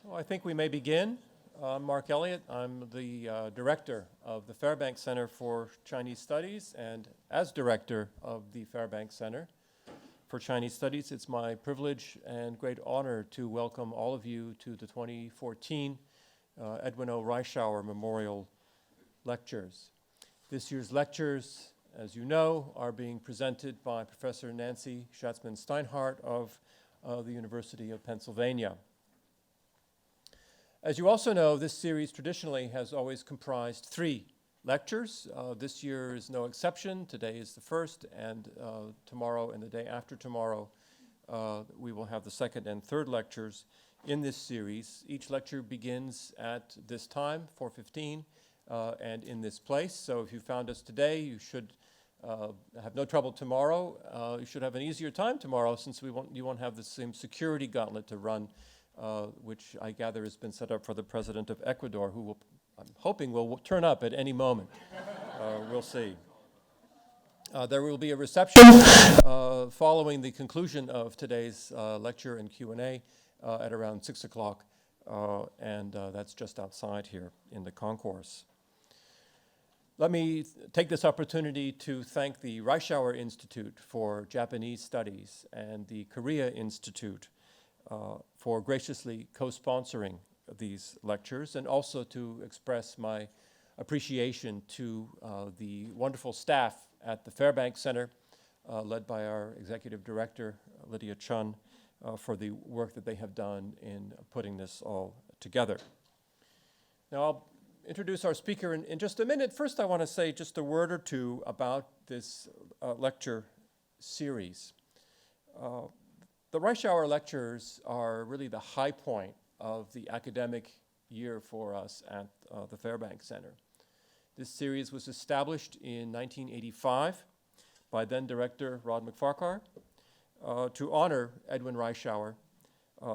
Well, I think we may begin. I'm Mark Elliott. I'm the director of the Fairbanks Center for Chinese Studies, and as director of the Fairbanks Center for Chinese Studies, it's my privilege and great honor to welcome all of you to the 2014 Edwin O. Reischauer Memorial Lectures. This year's lectures, as you know, are being presented by Professor Nancy Schatzman-Steinhardt of the University of Pennsylvania. As you also know, this series traditionally has always comprised 3 lectures. This year is no exception. Today is the first, and tomorrow and the day after tomorrow, we will have the second and third lectures in this series. Each lecture begins at this time, 4:15, and in this place. So if you found us today, you should have no trouble tomorrow. You should have an easier time tomorrow, since you won't have the same security gauntlet to run, which I gather has been set up for the President of Ecuador, who I'm hoping will turn up at any moment. We'll see. There will be a reception following the conclusion of today's lecture and Q&A at around 6 o'clock, and that's just outside here in the concourse. Let me take this opportunity to thank the Reischauer Institute for Japanese Studies and the Korea Institute for graciously co-sponsoring these lectures, and also to express my appreciation to the wonderful staff at the Fairbanks Center, led by our executive director, Lydia Chun, for the work that they have done in putting this all together. Now, I'll introduce our speaker in just a minute. First, I want to say just a word or two about this lecture series. The Reischauer lectures are really the high point of the academic year for us at the Fairbanks Center. This series was established in 1985 by then director Rod McFarquhar to honor Edwin Reischauer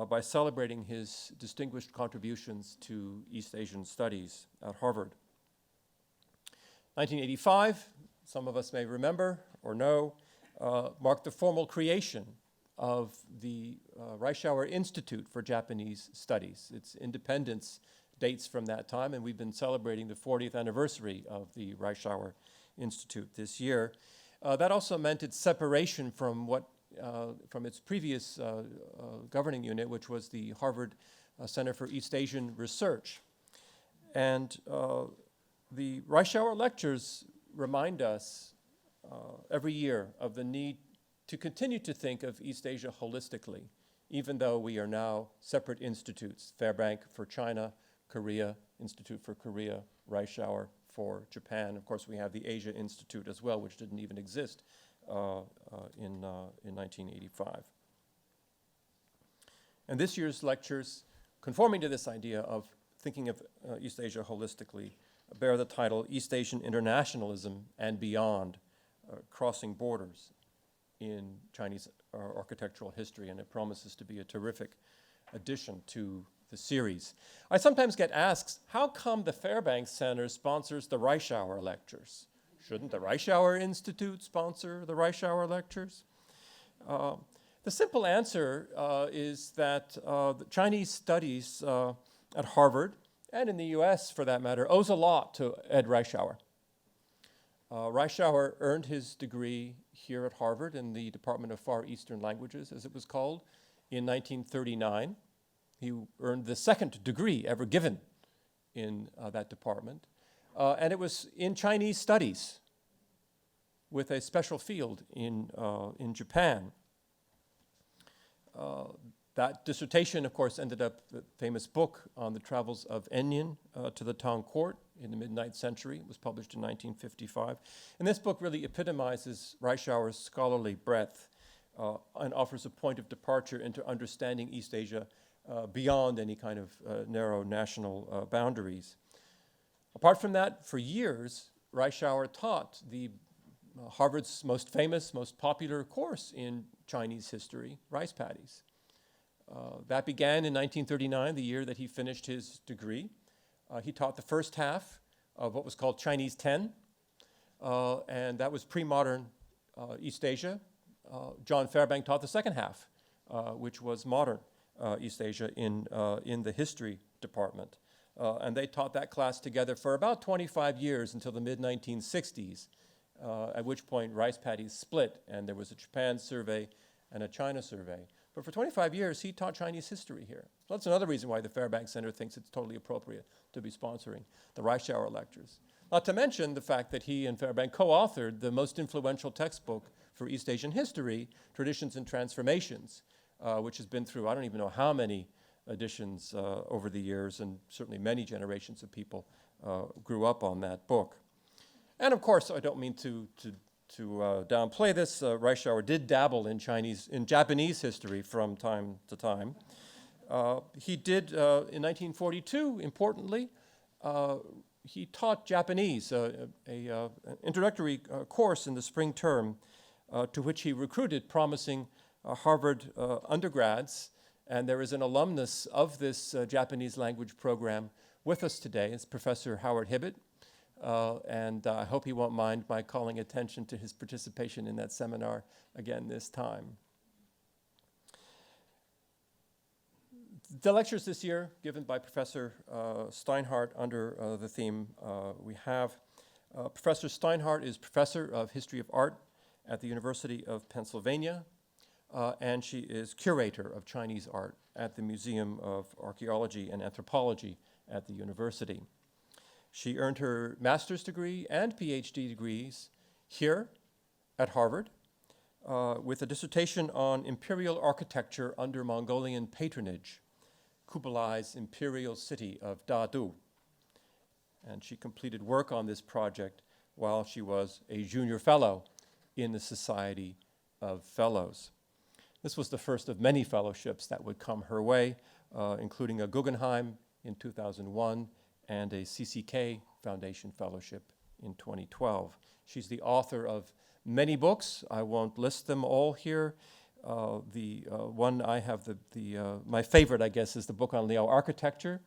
by celebrating his distinguished contributions to East Asian studies at Harvard. 1985, some of us may remember or know, marked the formal creation of the Reischauer Institute for Japanese Studies. Its independence dates from that time, and we've been celebrating the 40th anniversary of the Reischauer Institute this year. That also meant its separation from its previous governing unit, which was the Harvard Center for East Asian Research. And the Reischauer lectures remind us every year of the need to continue to think of East Asia holistically, even though we are now separate institutes, Fairbank for China, Korea, Institute for Korea, Reischauer for Japan. Of course, we have the Asia Institute as well, which didn't even exist in 1985. And this year's lectures, conforming to this idea of thinking of East Asia holistically, bear the title East Asian Internationalism and Beyond, Crossing Borders in Chinese architectural history, and it promises to be a terrific addition to the series. I sometimes get asked, how come the Fairbanks Center sponsors the Reischauer lectures? Shouldn't the Reischauer Institute sponsor the Reischauer lectures? The simple answer is that the Chinese studies at Harvard, and in the US for that matter, owes a lot to Ed Reischauer. Reischauer earned his degree here at Harvard in the Department of Far Eastern Languages, as it was called, in 1939. He earned the second degree ever given in that department. And it was in Chinese studies with a special field in Japan. That dissertation, of course, ended up the famous book on the travels of Edwin to the Tang court in the mid-9th century. It was published in 1955. And this book really epitomizes Reischauer's scholarly breadth and offers a point of departure into understanding East Asia beyond any kind of narrow national boundaries. Apart from that, for years, Reischauer taught the Harvard's most famous, most popular course in Chinese history, rice paddies. That began in 1939, the year that he finished his degree. He taught the first half of what was called Chinese 10, and that was pre-modern East Asia. John Fairbank taught the second half, which was modern East Asia in the history department. And they taught that class together for about 25 years until the mid-1960s, at which point rice paddies split and there was a Japan survey and a China survey. But for 25 years, he taught Chinese history here. So that's another reason why the Fairbanks Center thinks it's totally appropriate to be sponsoring the Reischauer lectures. Not to mention the fact that he and Fairbanks co-authored the most influential textbook for East Asian history, Traditions and Transformations, which has been through I don't even know how many editions over the years, and certainly many generations of people grew up on that book. And of course, I don't mean to downplay this. Reischauer did dabble in Japanese history from time to time. He did, in 1942, importantly, he taught Japanese, an introductory course in the spring term, to which he recruited promising Harvard undergrads. And there is an alumnus of this Japanese language program with us today. It's Professor Howard Hibbett. And I hope he won't mind my calling attention to his participation in that seminar again this time. The lectures this year given by Professor Steinhardt under the theme we have. Professor Steinhardt is Professor of History of Art at the University of Pennsylvania, and she is Curator of Chinese Art at the Museum of Archaeology and Anthropology at the university. She earned her master's degree and PhD degrees here at Harvard with a dissertation on imperial architecture under Mongolian patronage, Kublai's imperial city of Dadu. And she completed work on this project while she was a junior fellow in the Society of Fellows. This was the first of many fellowships that would come her way, including a Guggenheim in 2001 and a CCK Foundation Fellowship in 2012. She's the author of many books. I won't list them all here. The one I have, my favorite, I guess, is the book on Liao architecture.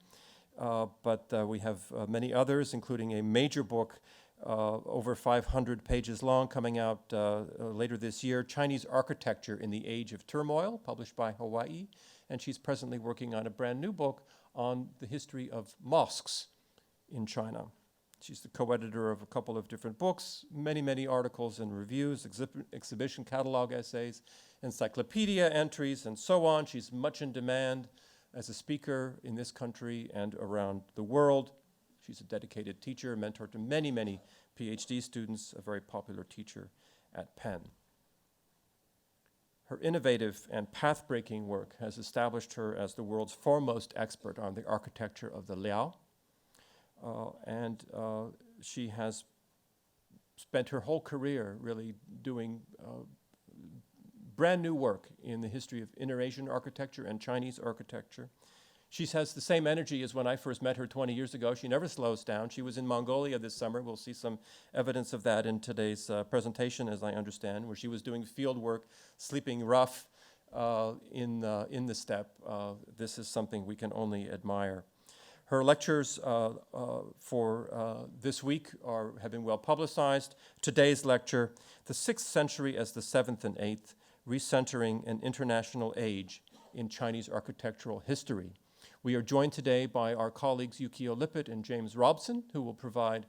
But we have many others, including a major book over 500 pages long coming out later this year, Chinese Architecture in the Age of Turmoil, published by Hawaii. And she's presently working on a brand new book on the history of mosques in China. She's the co-editor of a couple of different books, many articles and reviews, exhibition catalog essays, encyclopedia entries, and so on. She's much in demand as a speaker in this country and around the world. She's a dedicated teacher, mentor to many PhD students, a very popular teacher at Penn. Her innovative and path-breaking work has established her as the world's foremost expert on the architecture of the Liao. And she has spent her whole career really doing brand new work in the history of Inter-Asian architecture and Chinese architecture. She has the same energy as when I first met her 20 years ago. She never slows down. She was in Mongolia this summer. We'll see some evidence of that in today's presentation, as I understand, where she was doing field work, sleeping rough in the steppe. This is something we can only admire. Her lectures for this week have been well publicized. Today's lecture, The 6th Century as the 7th and 8th, Recentering an International Age in Chinese Architectural History. We are joined today by our colleagues Yukio Lippert and James Robson, who will provide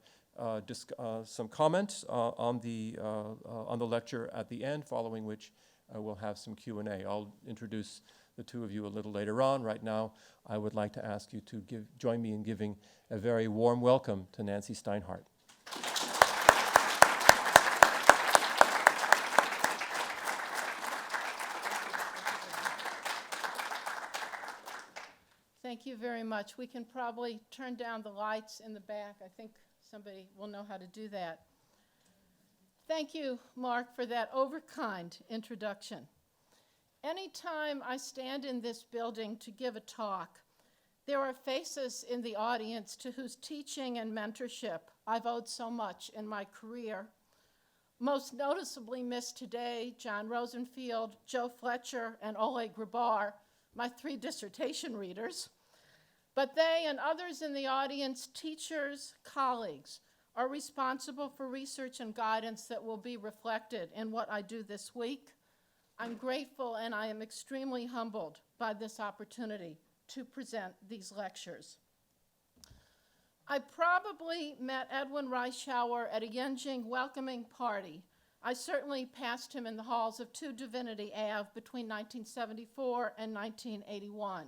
some comments on the lecture at the end, following which we'll have some Q&A. I'll introduce the two of you a little later on. Right now, I would like to ask you to join me in giving a very warm welcome to Nancy Steinhardt. Thank you very much. We can probably turn down the lights in the back. I think somebody will know how to do that. Thank you, Mark, for that overkind introduction. Anytime I stand in this building to give a talk, there are faces in the audience to whose teaching and mentorship I've owed so much in my career. Most noticeably missed today, John Rosenfield, Joe Fletcher, and Oleg Grabar, my 3 dissertation readers. But they and others in the audience, teachers, colleagues, are responsible for research and guidance that will be reflected in what I do this week, I'm grateful and I am extremely humbled by this opportunity to present these lectures. I probably met Edwin Reischauer at a Yenjing welcoming party. I certainly passed him in the halls of 2 Divinity Ave between 1974 and 1981.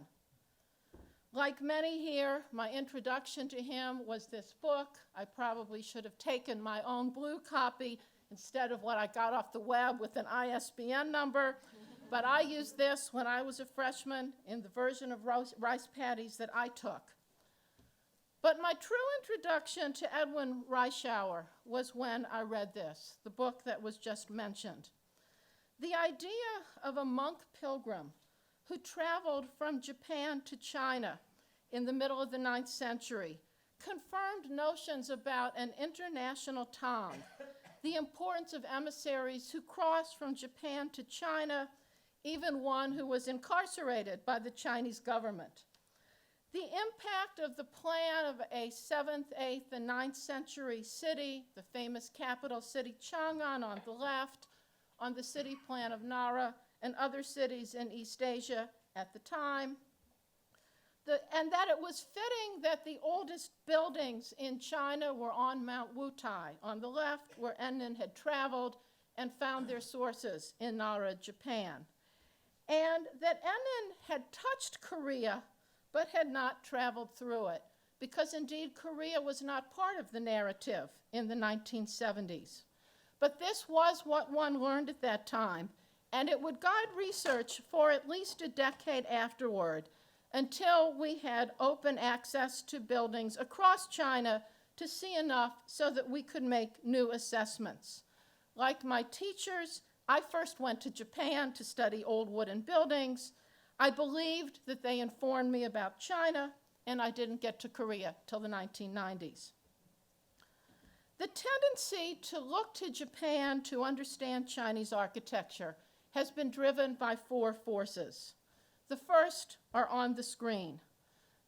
Like many here, my introduction to him was this book. I probably should have taken my own blue copy instead of what I got off the web with an ISBN number. But I used this when I was a freshman in the version of rice patties that I took. But my true introduction to Edwin Reischauer was when I read this, the book that was just mentioned. The idea of a monk pilgrim who traveled from Japan to China in the middle of the 9th century confirmed notions about an international Tang, the importance of emissaries who crossed from Japan to China, even one who was incarcerated by the Chinese government. The impact of the plan of a 7th, 8th, and 9th century city, the famous capital city Chang'an on the left, on the city plan of Nara and other cities in East Asia at the time, and that it was fitting that the oldest buildings in China were on Mount Wutai, on the left, where Edwin had traveled and found their sources in Nara, Japan. And that Edwin had touched Korea, but had not traveled through it, because indeed Korea was not part of the narrative in the 1970s. But this was what one learned at that time, and it would guide research for at least a decade afterward, until we had open access to buildings across China to see enough so that we could make new assessments. Like my teachers, I first went to Japan to study old wooden buildings. I believed that they informed me about China, and I didn't get to Korea till the 1990s. The tendency to look to Japan to understand Chinese architecture has been driven by 4 forces. The first are on the screen.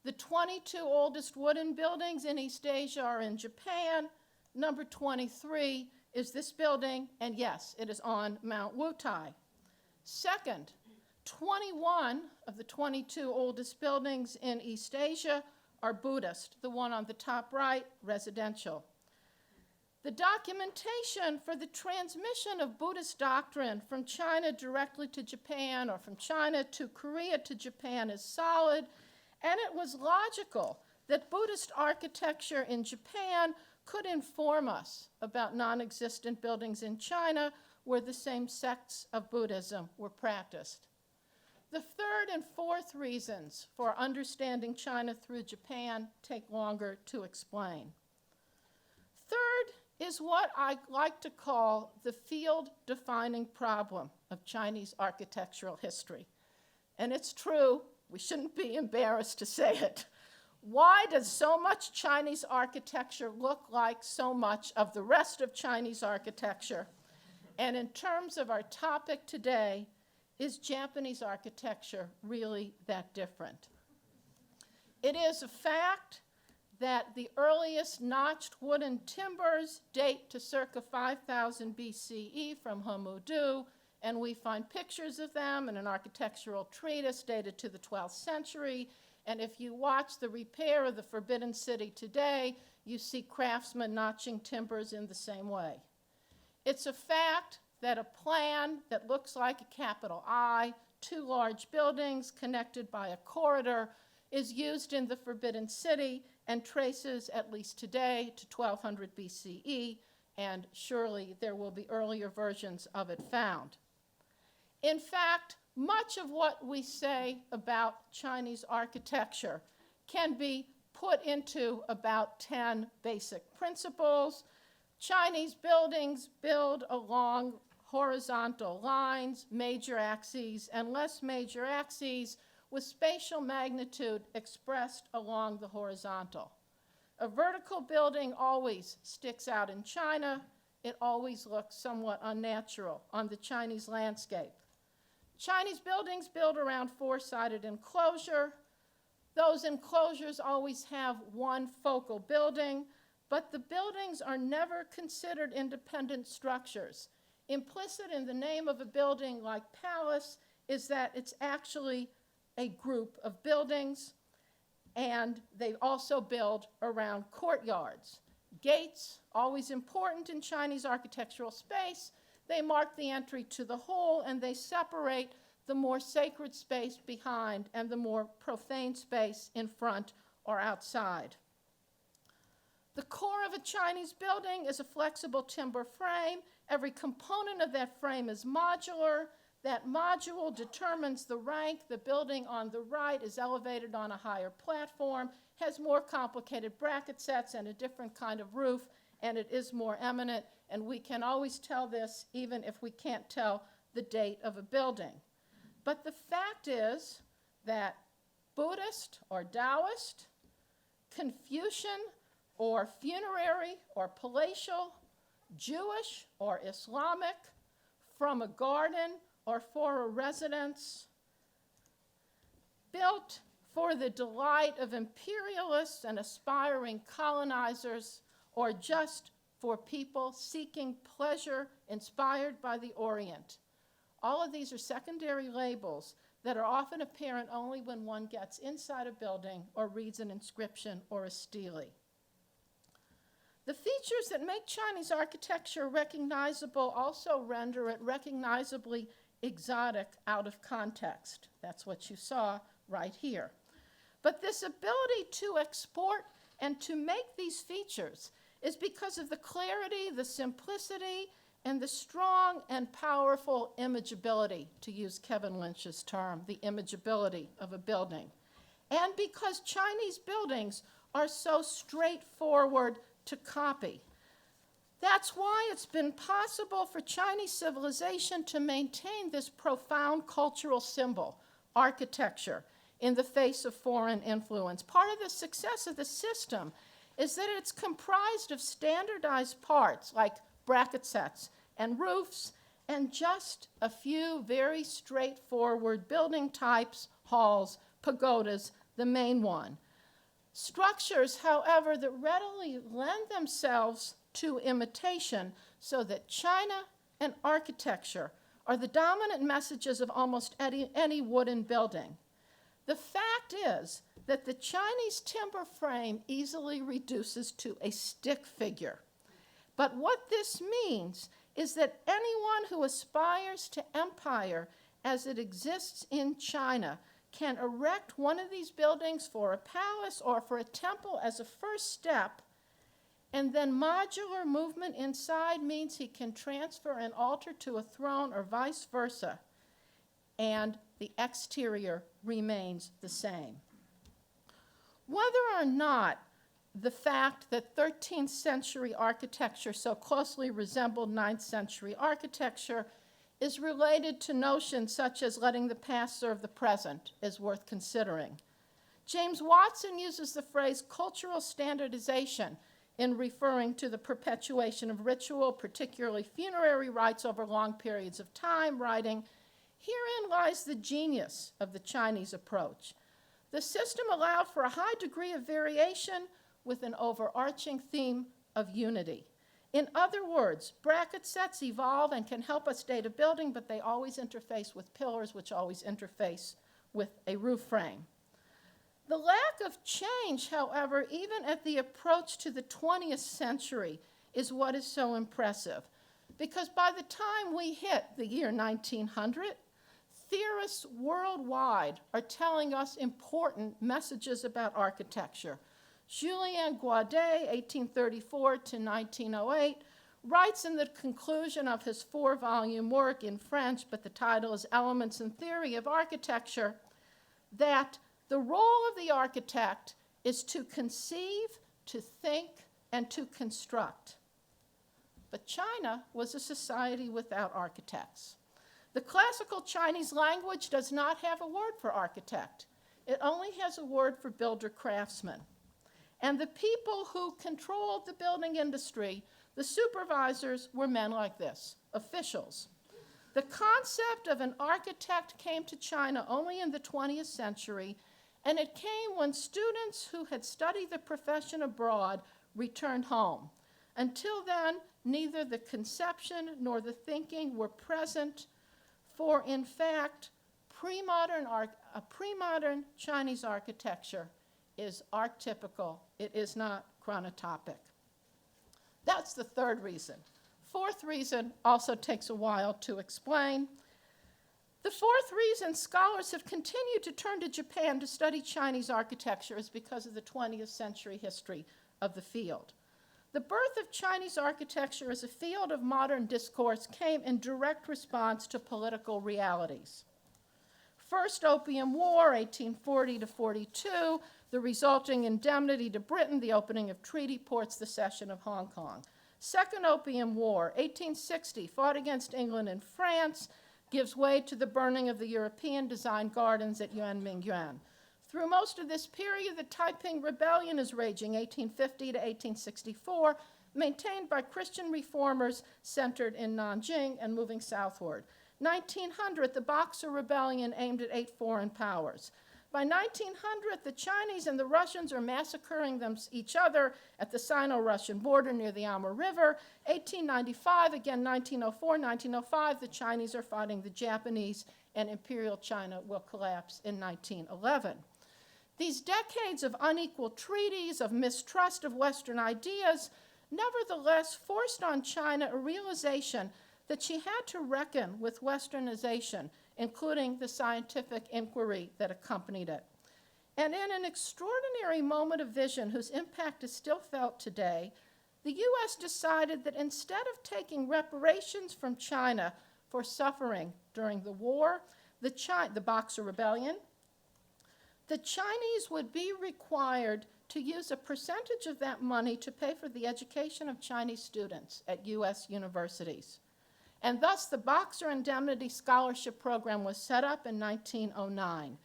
The 22 oldest wooden buildings in East Asia are in Japan. Number 23 is this building, and yes, it is on Mount Wutai. Second, 21 of the 22 oldest buildings in East Asia are Buddhist, the one on the top right, residential. The documentation for the transmission of Buddhist doctrine from China directly to Japan or from China to Korea to Japan is solid, and it was logical that Buddhist architecture in Japan could inform us about non-existent buildings in China where the same sects of Buddhism were practiced. The third and fourth reasons for understanding China through Japan take longer to explain. Third is what I like to call the field-defining problem of Chinese architectural history. And it's true, we shouldn't be embarrassed to say it. Why does so much Chinese architecture look like so much of the rest of Chinese architecture? And in terms of our topic today, is Japanese architecture really that different? It is a fact that the earliest notched wooden timbers date to circa 5000 BCE from Homudu, and we find pictures of them in an architectural treatise dated to the 12th century. And if you watch the repair of the Forbidden City today, you see craftsmen notching timbers in the same way. It's a fact that a plan that looks like a capital I, 2 large buildings connected by a corridor, is used in the Forbidden City and traces, at least today, to 1200 BCE, and surely there will be earlier versions of it found. In fact, much of what we say about Chinese architecture can be put into about 10 basic principles. Chinese buildings build along horizontal lines, major axes, and less major axes, with spatial magnitude expressed along the horizontal. A vertical building always sticks out in China. It always looks somewhat unnatural on the Chinese landscape. Chinese buildings build around 4-sided enclosure. Those enclosures always have one focal building, but the buildings are never considered independent structures. Implicit in the name of a building like palace is that it's actually a group of buildings, and they also build around courtyards. Gates, always important in Chinese architectural space, they mark the entry to the whole, and they separate the more sacred space behind and the more profane space in front or outside. The core of a Chinese building is a flexible timber frame. Every component of that frame is modular. That module determines the rank. The building on the right is elevated on a higher platform, has more complicated bracket sets and a different kind of roof, and it is more eminent. And we can always tell this even if we can't tell the date of a building. But the fact is that Buddhist or Taoist, Confucian or funerary or palatial, Jewish or Islamic, from a garden or for a residence, built for the delight of imperialists and aspiring colonizers, or just for people seeking pleasure inspired by the Orient. All of these are secondary labels that are often apparent only when one gets inside a building or reads an inscription or a stele. The features that make Chinese architecture recognizable also render it recognizably exotic out of context. That's what you saw right here. But this ability to export and to make these features is because of the clarity, the simplicity, and the strong and powerful imageability, to use Kevin Lynch's term, the imageability of a building. And because Chinese buildings are so straightforward to copy. That's why it's been possible for Chinese civilization to maintain this profound cultural symbol, architecture, in the face of foreign influence. Part of the success of the system is that it's comprised of standardized parts like bracket sets and roofs and just a few very straightforward building types, halls, pagodas, the main one. Structures, however, that readily lend themselves to imitation, so that China and architecture are the dominant messages of almost any wooden building. The fact is that the Chinese timber frame easily reduces to a stick figure. But what this means is that anyone who aspires to empire as it exists in China can erect one of these buildings for a palace or for a temple as a first step, and then modular movement inside means he can transfer an altar to a throne or vice versa, and the exterior remains the same. Whether or not the fact that 13th century architecture so closely resembled 9th century architecture is related to notions such as letting the past serve the present is worth considering. James Watson uses the phrase cultural standardization in referring to the perpetuation of ritual, particularly funerary rites over long periods of time, writing, "Herein lies the genius of the Chinese approach. The system allowed for a high degree of variation with an overarching theme of unity. In other words, bracket sets evolve and can help us date a building, but they always interface with pillars, which always interface with a roof frame." The lack of change, however, even at the approach to the 20th century, is what is so impressive. Because by the time we hit the year 1900, theorists worldwide are telling us important messages about architecture. Julien Guadet, 1834 to 1908, writes in the conclusion of his 4-volume work in French, but the title is Elements and Theory of Architecture, that the role of the architect is to conceive, to think, and to construct. But China was a society without architects. The classical Chinese language does not have a word for architect. It only has a word for builder-craftsman. And the people who controlled the building industry, the supervisors, were men like this, officials. The concept of an architect came to China only in the 20th century, and it came when students who had studied the profession abroad returned home. Until then, neither the conception nor the thinking were present, for in fact, a pre-modern Chinese architecture is archetypical. It is not chronotopic. That's the third reason. Fourth reason also takes a while to explain. The fourth reason scholars have continued to turn to Japan to study Chinese architecture is because of the 20th century history of the field. The birth of Chinese architecture as a field of modern discourse came in direct response to political realities. First Opium War, 1840 to 42, the resulting indemnity to Britain, the opening of treaty ports, the cession of Hong Kong. Second Opium War, 1860, fought against England and France, gives way to the burning of the European-designed gardens at Yuanmingyuan. Through most of this period, the Taiping Rebellion is raging, 1850 to 1864, maintained by Christian reformers centered in Nanjing and moving southward. 1900, the Boxer Rebellion aimed at 8 foreign powers. By 1900, the Chinese and the Russians are massacring each other at the Sino-Russian border near the Amur River. 1895, again 1904, 1905, the Chinese are fighting the Japanese, and Imperial China will collapse in 1911. These decades of unequal treaties, of mistrust of Western ideas, nevertheless forced on China a realization that she had to reckon with Westernization, including the scientific inquiry that accompanied it. And in an extraordinary moment of vision whose impact is still felt today, the U.S. decided that instead of taking reparations from China for suffering during the war, the Boxer Rebellion, the Chinese would be required to use a percentage of that money to pay for the education of Chinese students at U.S. universities. And thus, the Boxer Indemnity Scholarship Program was set up in 1909.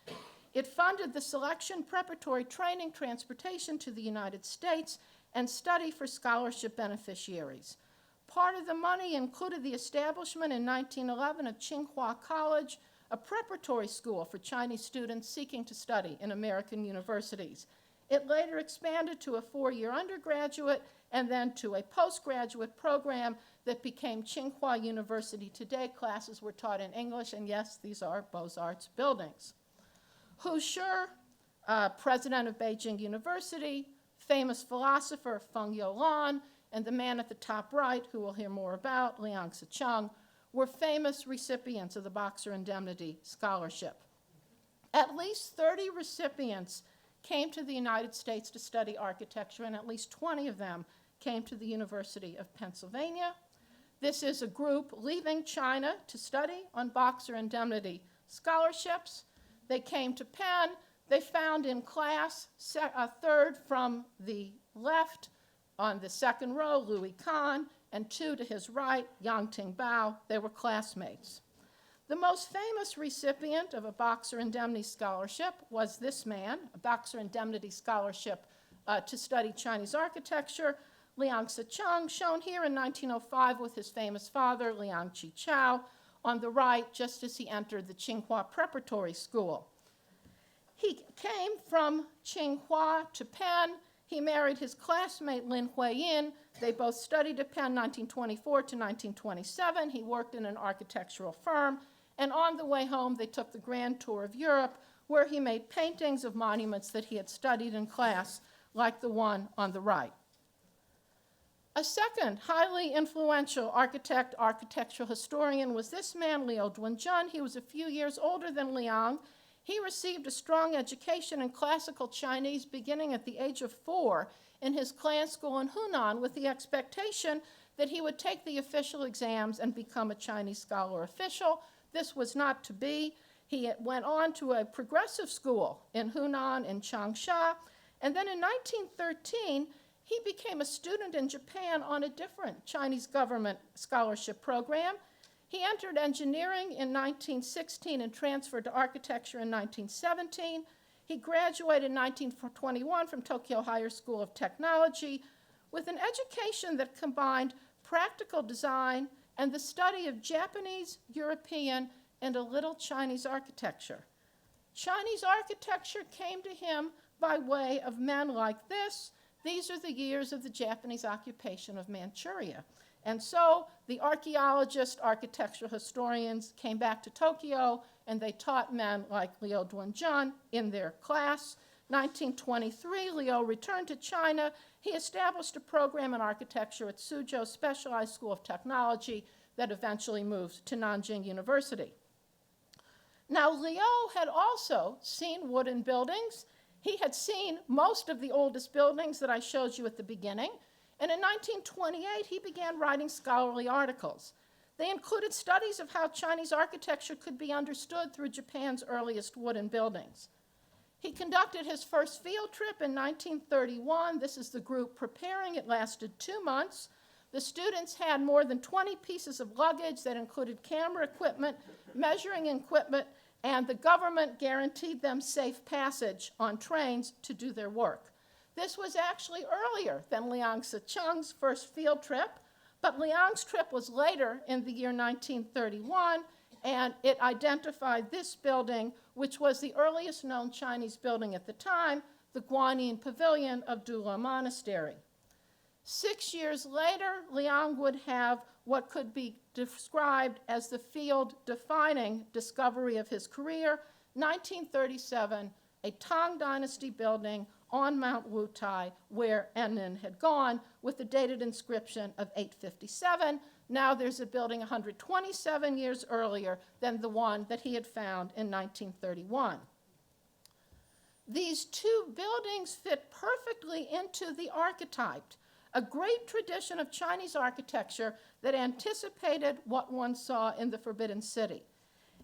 It funded the selection, preparatory training, transportation to the United States, and study for scholarship beneficiaries. Part of the money included the establishment in 1911 of Tsinghua College, a preparatory school for Chinese students seeking to study in American universities. It later expanded to a 4-year undergraduate and then to a postgraduate program that became Tsinghua University. Today, classes were taught in English, and yes, these are Beaux-Arts buildings. Hu Shi, president of Beijing University, famous philosopher Feng Youlan, and the man at the top right, who we'll hear more about, Liang Sicheng, were famous recipients of the Boxer Indemnity Scholarship. At least 30 recipients came to the United States to study architecture, and at least 20 of them came to the University of Pennsylvania. This is a group leaving China to study on Boxer Indemnity scholarships. They came to Penn. They found in class, third from the left on the second row, Louis Kahn, and 2 to his right, Yang Ting Bao. They were classmates. The most famous recipient of a Boxer Indemnity Scholarship was this man, a Boxer Indemnity Scholarship to study Chinese architecture, Liang Sicheng, shown here in 1905 with his famous father, Liang Qichao, on the right, just as he entered the Tsinghua Preparatory School. He came from Tsinghua to Penn. He married his classmate Lin Huiyin. They both studied at Penn 1924 to 1927. He worked in an architectural firm. And on the way home, they took the grand tour of Europe, where he made paintings of monuments that he had studied in class, like the one on the right. A second highly influential architect, architectural historian was this man, Liu Duanzhen. He was a few years older than Liang. He received a strong education in classical Chinese beginning at the age of 4 in his clan school in Hunan, with the expectation that he would take the official exams and become a Chinese scholar official. This was not to be. He went on to a progressive school in Hunan and Changsha, and then in 1913, he became a student in Japan on a different Chinese government scholarship program. He entered engineering in 1916 and transferred to architecture in 1917. He graduated in 1921 from Tokyo Higher School of Technology with an education that combined practical design and the study of Japanese, European, and a little Chinese architecture. Chinese architecture came to him by way of men like this. These are the years of the Japanese occupation of Manchuria. And so the archaeologists, architectural historians came back to Tokyo, and they taught men like Liu Duanjun in their class. 1923, Liu returned to China. He established a program in architecture at Suzhou Specialized School of Technology that eventually moved to Nanjing University. Now, Liu had also seen wooden buildings. He had seen most of the oldest buildings that I showed you at the beginning. And in 1928, he began writing scholarly articles. They included studies of how Chinese architecture could be understood through Japan's earliest wooden buildings. He conducted his first field trip in 1931. This is the group preparing. It lasted 2 months. The students had more than 20 pieces of luggage that included camera equipment, measuring equipment, and the government guaranteed them safe passage on trains to do their work. This was actually earlier than Liang Sicheng's first field trip, but Liang's trip was later in the year 1931, and it identified this building, which was the earliest known Chinese building at the time, the Guanyin Pavilion of Dula Monastery. 6 years later, Liang would have what could be described as the field-defining discovery of his career, 1937, a Tang dynasty building on Mount Wutai, where Edwin had gone, with the dated inscription of 857. Now there's a building 127 years earlier than the one that he had found in 1931. These two buildings fit perfectly into the archetype, a great tradition of Chinese architecture that anticipated what one saw in the Forbidden City.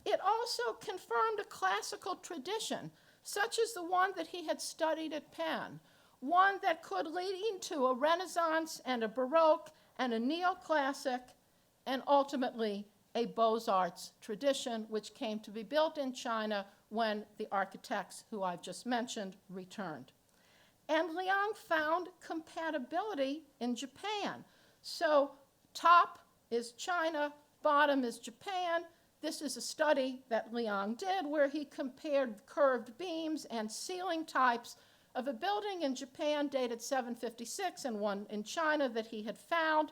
It also confirmed a classical tradition, such as the one that he had studied at Penn, one that could lead into a Renaissance and a Baroque and a neoclassic and ultimately a Beaux-Arts tradition, which came to be built in China when the architects who I've just mentioned returned. And Liang found compatibility in Japan. So top is China, bottom is Japan. This is a study that Liang did where he compared curved beams and ceiling types of a building in Japan dated 756 and one in China that he had found,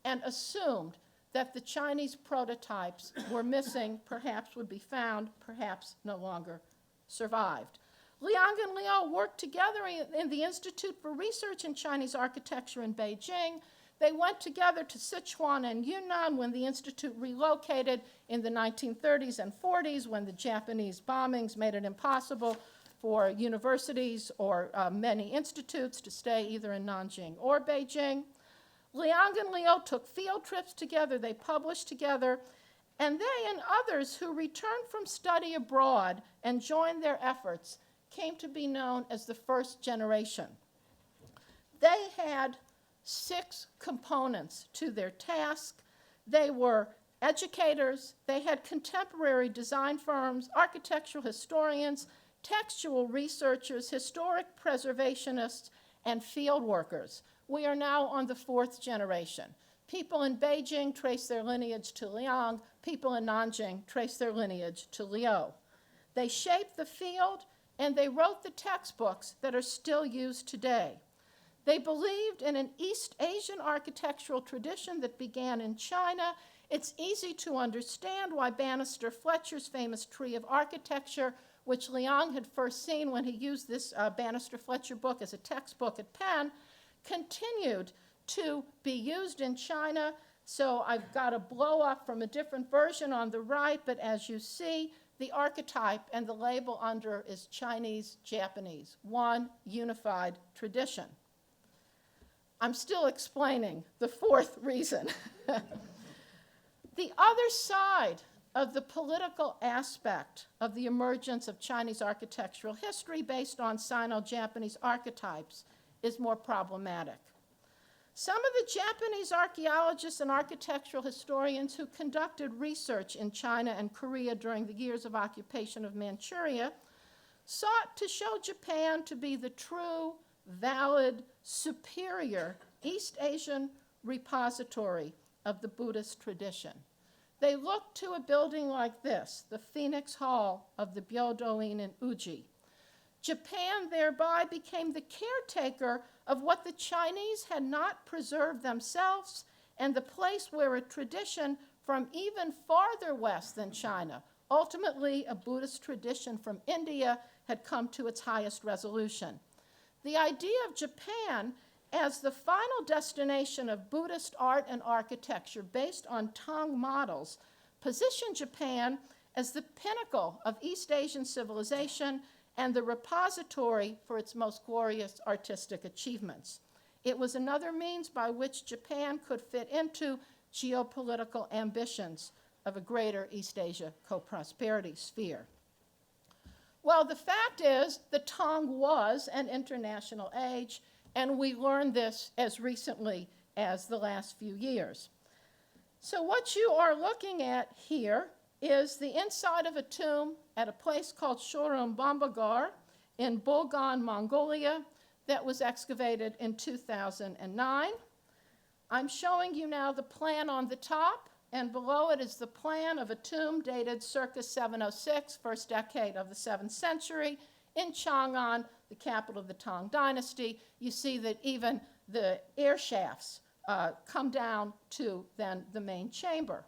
and assumed that the Chinese prototypes were missing, perhaps would be found, perhaps no longer survived. Liang and Liu worked together in the Institute for Research in Chinese Architecture in Beijing. They went together to Sichuan and Yunnan when the institute relocated in the 1930s and 40s, when the Japanese bombings made it impossible for universities or many institutes to stay either in Nanjing or Beijing. Liang and Liu took field trips together, they published together, and they and others who returned from study abroad and joined their efforts came to be known as the first generation. They had 6 components to their task. They were educators, they had contemporary design firms, architectural historians, textual researchers, historic preservationists, and field workers. We are now on the 4th generation. People in Beijing trace their lineage to Liang, people in Nanjing trace their lineage to Liu. They shaped the field, and they wrote the textbooks that are still used today. They believed in an East Asian architectural tradition that began in China. It's easy to understand why Bannister Fletcher's famous Tree of Architecture, which Liang had first seen when he used this Bannister Fletcher book as a textbook at Penn, continued to be used in China. So I've got a blow up from a different version on the right, but as you see, the archetype and the label under is Chinese-Japanese, one unified tradition. I'm still explaining the 4th reason. The other side of the political aspect of the emergence of Chinese architectural history based on Sino-Japanese archetypes is more problematic. Some of the Japanese archaeologists and architectural historians who conducted research in China and Korea during the years of occupation of Manchuria sought to show Japan to be the true, valid, superior East Asian repository of the Buddhist tradition. They looked to a building like this, the Phoenix Hall of the Byodo-in in Uji. Japan thereby became the caretaker of what the Chinese had not preserved themselves and the place where a tradition from even farther west than China, ultimately a Buddhist tradition from India, had come to its highest resolution. The idea of Japan as the final destination of Buddhist art and architecture based on Tang models positioned Japan as the pinnacle of East Asian civilization and the repository for its most glorious artistic achievements. It was another means by which Japan could fit into geopolitical ambitions of a greater East Asia co-prosperity sphere. Well, the fact is the Tang was an international age, and we learned this as recently as the last few years. So what you are looking at here is the inside of a tomb at a place called Shorum Bambagar in Bulgan, Mongolia, that was excavated in 2009. I'm showing you now the plan on the top, and below it is the plan of a tomb dated circa 706, first decade of the 7th century, in Chang'an, the capital of the Tang dynasty. You see that even the air shafts come down to then the main chamber.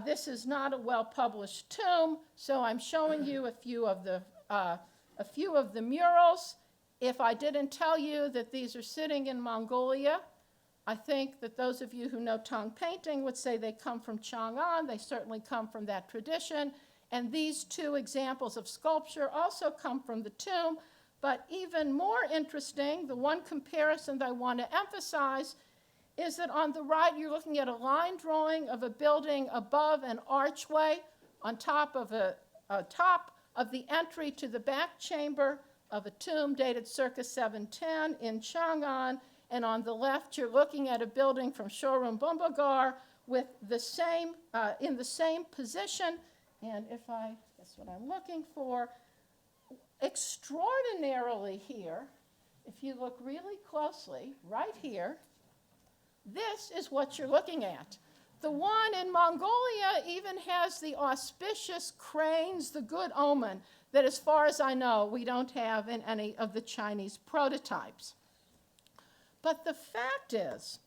This is not a well-published tomb, so I'm showing you a few of the murals. If I didn't tell you that these are sitting in Mongolia, I think that those of you who know Tang painting would say they come from Chang'an. They certainly come from that tradition. And these two examples of sculpture also come from the tomb. But even more interesting, the one comparison that I want to emphasize is that on the right, you're looking at a line drawing of a building above an archway on top of the entry to the back chamber of a tomb dated circa 710 in Chang'an. And on the left, you're looking at a building from Shorum Bambagar with the same, in the same position. And that's what I'm looking for. Extraordinarily here, if you look really closely, right here, this is what you're looking at. The one in Mongolia even has the auspicious cranes, the good omen, that as far as I know, we don't have in any of the Chinese prototypes. But the fact is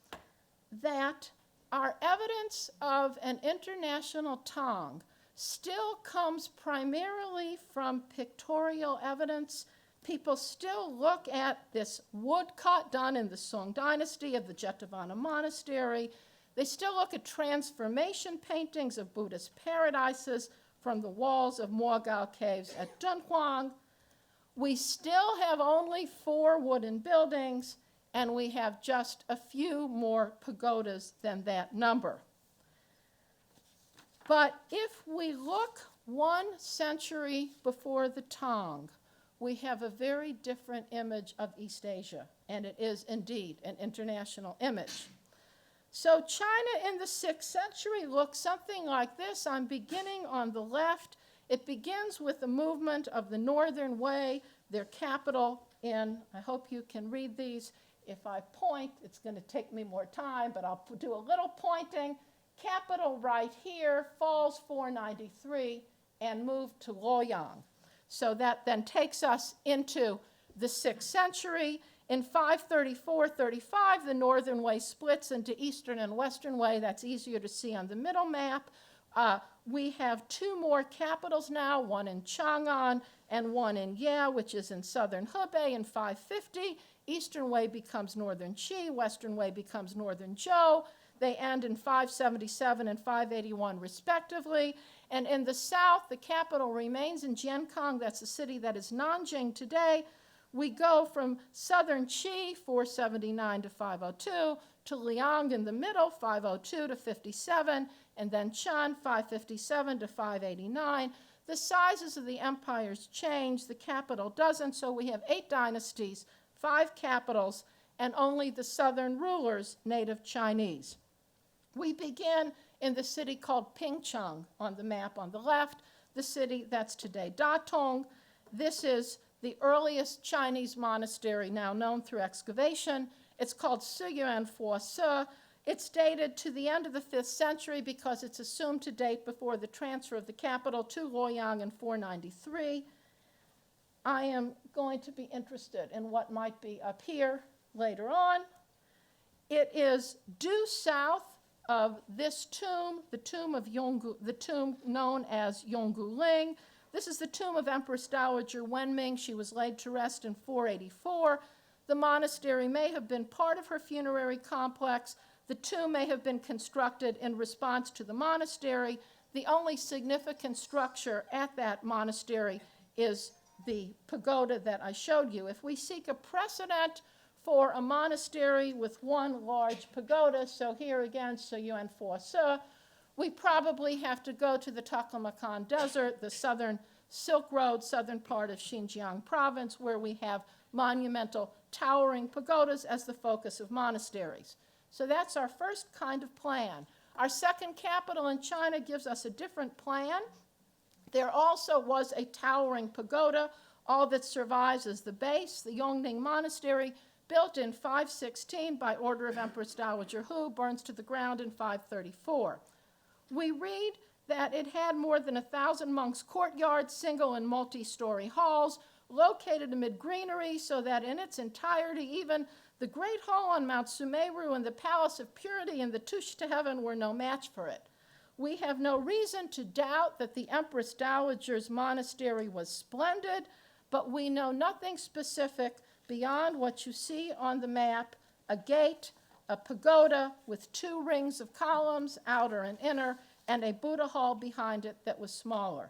that our evidence of an international Tang still comes primarily from pictorial evidence. People still look at this woodcut done in the Song dynasty of the Jetavana monastery. They still look at transformation paintings of Buddhist paradises from the walls of Mogao caves at Dunhuang. We still have only 4 wooden buildings, and we have just a few more pagodas than that number. But if we look 1 century before the Tang, we have a very different image of East Asia, and it is indeed an international image. So China in the 6th century looks something like this. I'm beginning on the left. It begins with the movement of the Northern Way, their capital in, I hope you can read these. If I point, it's going to take me more time, but I'll do a little pointing. Capital right here, falls 493, and move to Luoyang. So that then takes us into the 6th century. In 534-35, the Northern Way splits into Eastern and Western Way. That's easier to see on the middle map. We have 2 more capitals now, one in Chang'an and one in Ye, which is in southern Hebei in 550. Eastern Way becomes Northern Qi, Western Way becomes Northern Zhou. They end in 577 and 581 respectively. And in the south, the capital remains in Jiankang. That's the city that is Nanjing today. We go from southern Qi, 479 to 502, to Liang in the middle, 502 to 57, and then Chen, 557 to 589. The sizes of the empires change, the capital doesn't, so we have 8 dynasties, 5 capitals, and only the southern rulers native Chinese. We begin in the city called Pingcheng on the map on the left, the city that's today Datong. This is the earliest Chinese monastery now known through excavation. It's called Siyuan Fuose. It's dated to the end of the 5th century because it's assumed to date before the transfer of the capital to Luoyang in 493. I am going to be interested in what might be up here later on. It is due south of this tomb, the tomb known as Yongguling. This is the tomb of Empress Dowager Wenming. She was laid to rest in 484. The monastery may have been part of her funerary complex. The tomb may have been constructed in response to the monastery. The only significant structure at that monastery is the pagoda that I showed you. If we seek a precedent for a monastery with one large pagoda, so here again, Suyuan Fosu, we probably have to go to the Taklamakan Desert, the southern Silk Road, southern part of Xinjiang province, where we have monumental towering pagodas as the focus of monasteries. So that's our first kind of plan. Our second capital in China gives us a different plan. There also was a towering pagoda. All that survives is the base, the Yongning Monastery, built in 516 by order of Empress Dowager Hu, burns to the ground in 534. We read that it had more than 1,000 monks' courtyards, single and multi-story halls, located amid greenery, so that in its entirety, even the Great Hall on Mount Sumeru and the Palace of Purity and the Tush to Heaven were no match for it. We have no reason to doubt that the Empress Dowager's monastery was splendid, but we know nothing specific beyond what you see on the map, a gate, a pagoda with 2 rings of columns, outer and inner, and a Buddha hall behind it that was smaller.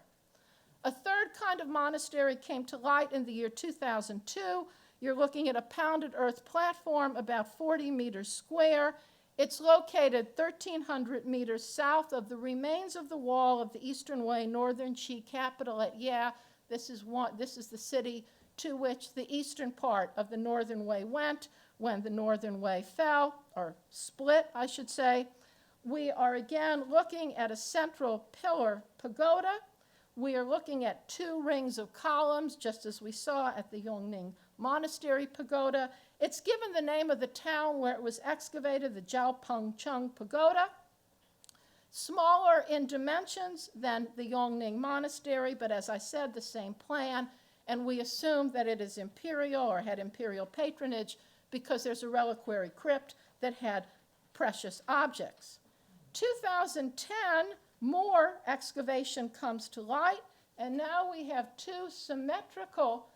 A third kind of monastery came to light in the year 2002. You're looking at a pounded earth platform about 40 meters square. It's located 1,300 meters south of the remains of the wall of the Eastern Wei Northern Qi capital at Ye. This is the city to which the eastern part of the Northern Wei went when the Northern Wei fell, or split, I should say. We are again looking at a central pillar pagoda. We are looking at 2 rings of columns, just as we saw at the Yongning Monastery pagoda. It's given the name of the town where it was excavated, the Jiaopengcheng Pagoda. Smaller in dimensions than the Yongning Monastery, but as I said, the same plan, and we assume that it is imperial or had imperial patronage because there's a reliquary crypt that had precious objects. 2010, more excavation comes to light, and now we have 2 symmetrical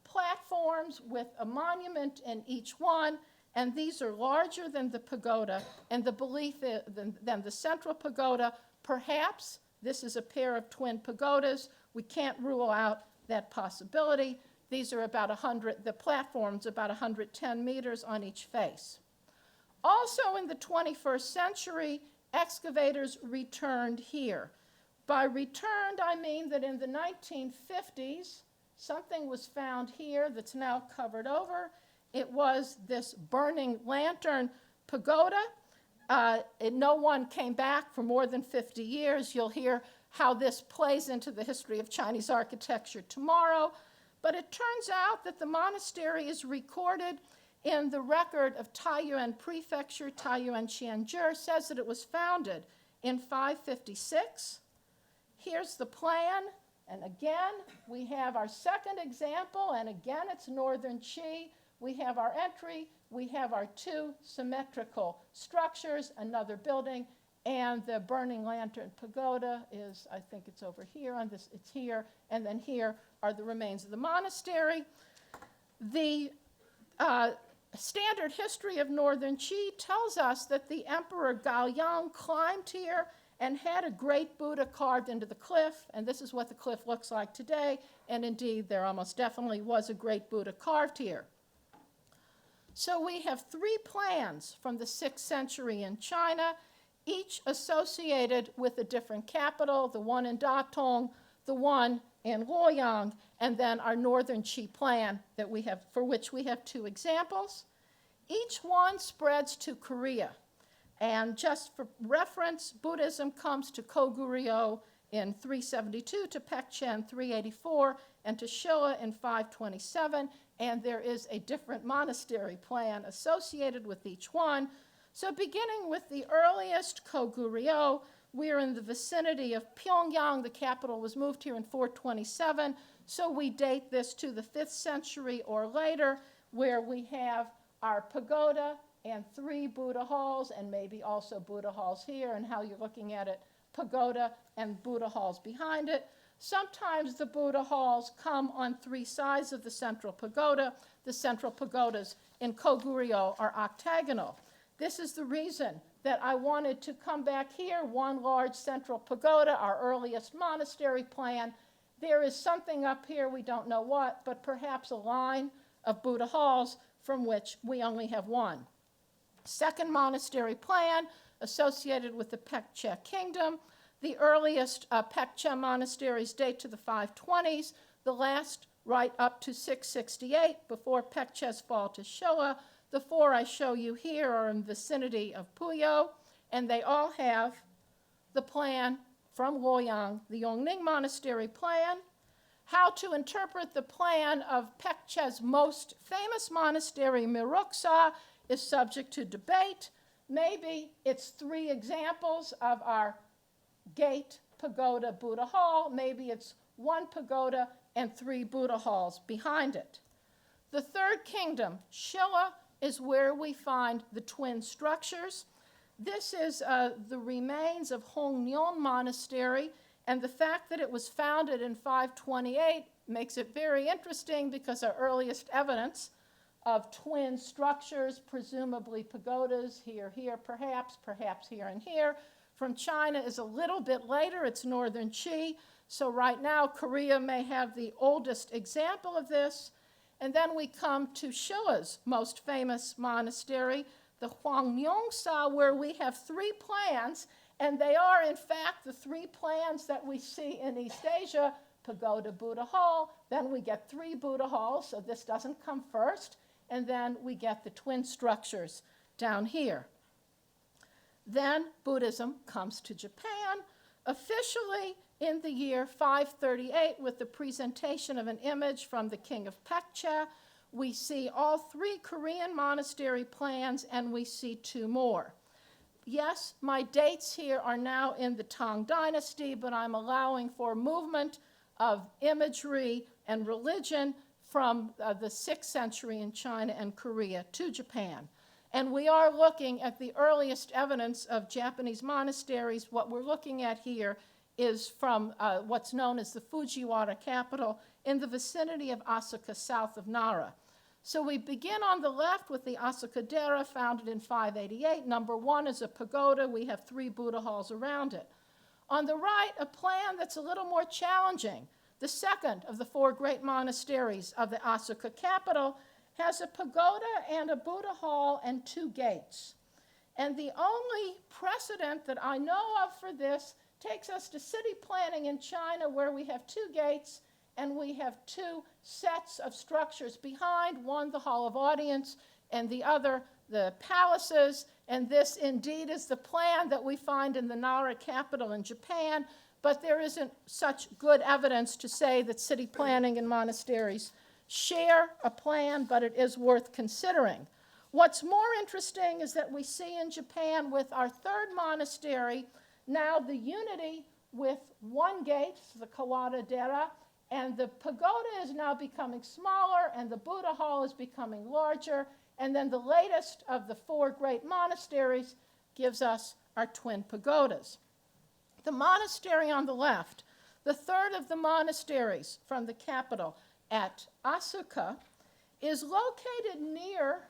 platforms with a monument in each one, and these are larger than the pagoda, and the belief is, than the central pagoda. Perhaps this is a pair of twin pagodas. We can't rule out that possibility. These are about 100, the platforms about 110 meters on each face. Also in the 21st century, excavators returned here. By returned, I mean that in the 1950s, something was found here that's now covered over. It was this burning lantern pagoda. No one came back for more than 50 years. You'll hear how this plays into the history of Chinese architecture tomorrow. But it turns out that the monastery is recorded in the record of Taiyuan Prefecture. Taiyuan Qianzhi says that it was founded in 556. Here's the plan. And again, we have our second example, and again, it's Northern Qi. We have our entry, we have our 2 symmetrical structures, another building, and the burning lantern pagoda is, I think it's over here on this, it's here, and then here are the remains of the monastery. The standard history of Northern Qi tells us that the Emperor Gaoyang climbed here and had a great Buddha carved into the cliff, and this is what the cliff looks like today, and indeed there almost definitely was a great Buddha carved here. So we have 3 plans from the 6th century in China, each associated with a different capital, the one in Datong, the one in Luoyang, and then our Northern Qi plan that we have, for which we have 2 examples. Each one spreads to Korea. And just for reference, Buddhism comes to Koguryo in 372, to Pekchen 384, and to Shilla in 527, and there is a different monastery plan associated with each one. So beginning with the earliest, Koguryo, we're in the vicinity of Pyongyang. The capital was moved here in 427, so we date this to the 5th century or later, where we have our pagoda and 3 Buddha halls, and maybe also Buddha halls here, and how you're looking at it, pagoda and Buddha halls behind it. Sometimes the Buddha halls come on 3 sides of the central pagoda. The central pagodas in Koguryo are octagonal. This is the reason that I wanted to come back here, one large central pagoda, our earliest monastery plan. There is something up here, we don't know what, but perhaps a line of Buddha halls from which we only have one. Second monastery plan associated with the Paekche kingdom. The earliest Paekche monasteries date to the 520s, the last right up to 668 before Paekche's fall to Showa. The 4 I show you here are in the vicinity of Puyo, and they all have the plan from Luoyang, the Yongning Monastery plan. How to interpret the plan of Paekche's most famous monastery, Miroksa, is subject to debate. Maybe it's 3 examples of our gate, pagoda, Buddha hall. Maybe it's 1 pagoda and 3 Buddha halls behind it. The third kingdom, Shilla, is where we find the twin structures. This is the remains of Hongnyeon Monastery, and the fact that it was founded in 528 makes it very interesting because our earliest evidence of twin structures, presumably pagodas, here, perhaps here and here, from China is a little bit later. It's northern Qi. So right now, Korea may have the oldest example of this. And then we come to Shilla's most famous monastery, the Hwangmyongsa, where we have 3 plans, and they are, in fact, the 3 plans that we see in East Asia, pagoda, Buddha hall. Then we get 3 Buddha halls, so this doesn't come first. And then we get the twin structures down here. Then Buddhism comes to Japan, officially in the year 538 with the presentation of an image from the king of Paekche. We see all 3 Korean monastery plans, and we see 2 more. Yes, my dates here are now in the Tang dynasty, but I'm allowing for movement of imagery and religion from the 6th century in China and Korea to Japan. And we are looking at the earliest evidence of Japanese monasteries. What we're looking at here is from what's known as the Fujiwara capital in the vicinity of Asuka, south of Nara. So we begin on the left with the Asuka-dera, founded in 588. Number 1 is a pagoda. We have 3 Buddha halls around it. On the right, a plan that's a little more challenging. The second of the 4 great monasteries of the Asuka capital has a pagoda and a Buddha hall and 2 gates. And the only precedent that I know of for this takes us to city planning in China, where we have 2 gates and we have 2 sets of structures behind, one the Hall of Audience and the other the palaces. And this indeed is the plan that we find in the Nara capital in Japan, but there isn't such good evidence to say that city planning and monasteries share a plan, but it is worth considering. What's more interesting is that we see in Japan with our 3rd monastery now the unity with 1 gate, the Kawada-dera, and the pagoda is now becoming smaller, and the Buddha hall is becoming larger, and then the latest of the 4 great monasteries gives us our twin pagodas. The monastery on the left, the 3rd of the monasteries from the capital at Asuka, is located near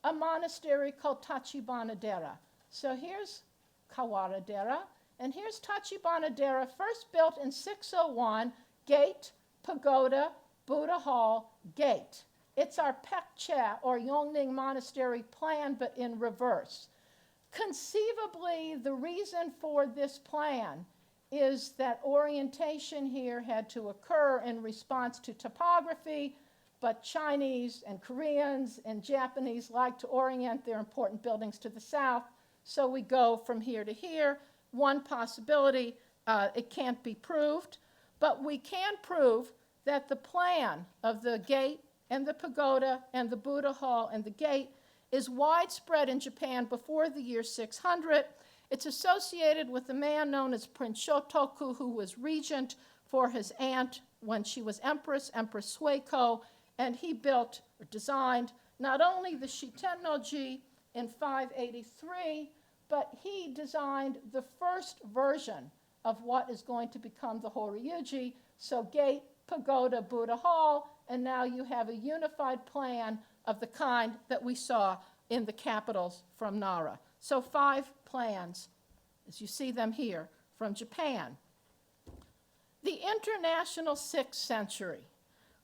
a monastery called Tachibana-dera. So here's Kawada-dera, and here's Tachibana-dera, first built in 601, gate, pagoda, Buddha hall, gate. It's our Paekche, or Yongning Monastery plan, but in reverse. Conceivably, the reason for this plan is that orientation here had to occur in response to topography, but Chinese and Koreans and Japanese like to orient their important buildings to the south, so we go from here to here. One possibility, it can't be proved, but we can prove that the plan of the gate and the pagoda and the Buddha hall and the gate is widespread in Japan before the year 600. It's associated with a man known as Prince Shotoku, who was regent for his aunt when she was empress, Empress Suiko, and he built or designed not only the Shitennoji in 583, but he designed the first version of what is going to become the Horyuji, so gate, pagoda, Buddha Hall, and now you have a unified plan of the kind that we saw in the capitals from Nara. So 5 plans, as you see them here, from Japan. The international 6th century.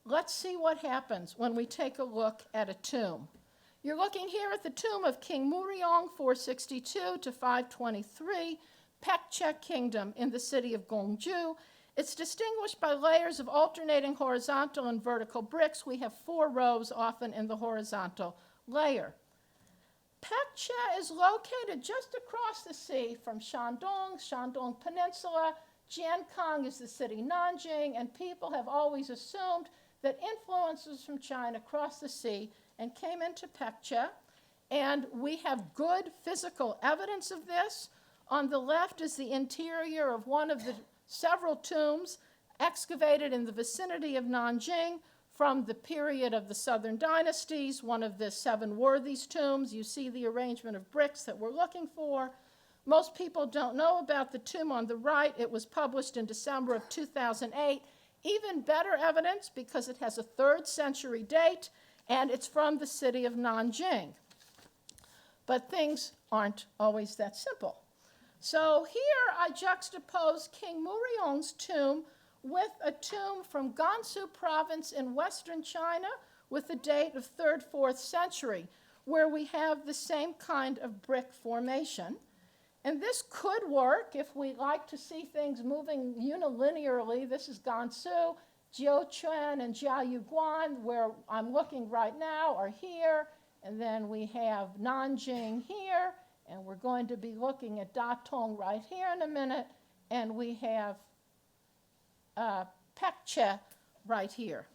Let's see what happens when we take a look at a tomb. You're looking here at the tomb of King Muryong, 462 to 523, Paekche Kingdom in the city of Gongju. It's distinguished by layers of alternating horizontal and vertical bricks. We have 4 rows often in the horizontal layer. Paekche is located just across the sea from Shandong Peninsula. Jiankang is the city Nanjing, and people have always assumed that influences from China crossed the sea and came into Paekche, and we have good physical evidence of this. On the left is the interior of one of the several tombs excavated in the vicinity of Nanjing from the period of the southern dynasties, one of the 7 worthies tombs. You see the arrangement of bricks that we're looking for. Most people don't know about the tomb on the right. It was published in December of 2008. Even better evidence because it has a 3rd century date, and it's from the city of Nanjing. But things aren't always that simple. So here I juxtapose King Muryong's tomb with a tomb from Gansu province in western China with a date of 3rd, 4th century, where we have the same kind of brick formation. And this could work if we like to see things moving unilinearly. This is Gansu. Jiuquan and Jiayuguan, where I'm looking right now, are here. And then we have Nanjing here. And we're going to be looking at Datong right here in a minute. And we have Paekche right here.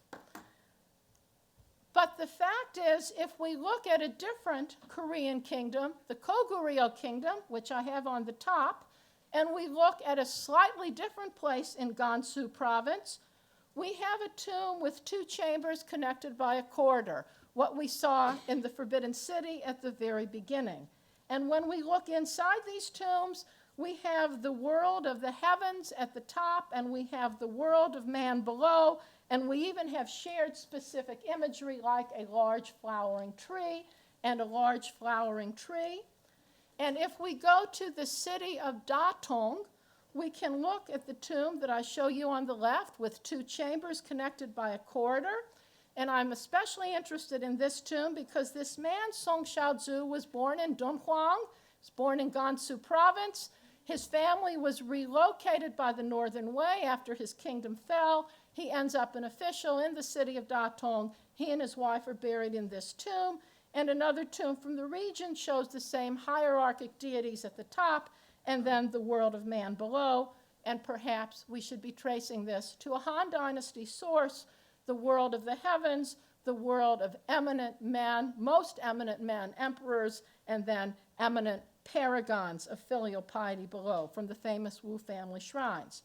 But the fact is, if we look at a different Korean kingdom, the Goguryeo kingdom, which I have on the top, and we look at a slightly different place in Gansu province, we have a tomb with 2 chambers connected by a corridor, what we saw in the Forbidden City at the very beginning. And when we look inside these tombs, we have the world of the heavens at the top, and we have the world of man below, and we even have shared specific imagery like a large flowering tree and a large flowering tree. And if we go to the city of Datong, we can look at the tomb that I show you on the left with 2 chambers connected by a corridor. And I'm especially interested in this tomb because this man, Song Xiaozu, was born in Dunhuang. He was born in Gansu province. His family was relocated by the Northern Wei after his kingdom fell. He ends up an official in the city of Datong. He and his wife are buried in this tomb. And another tomb from the region shows the same hierarchic deities at the top and then the world of man below. And perhaps we should be tracing this to a Han Dynasty source, the world of the heavens, the world of eminent men, most eminent men, emperors, and then eminent paragons of filial piety below from the famous Wu family shrines.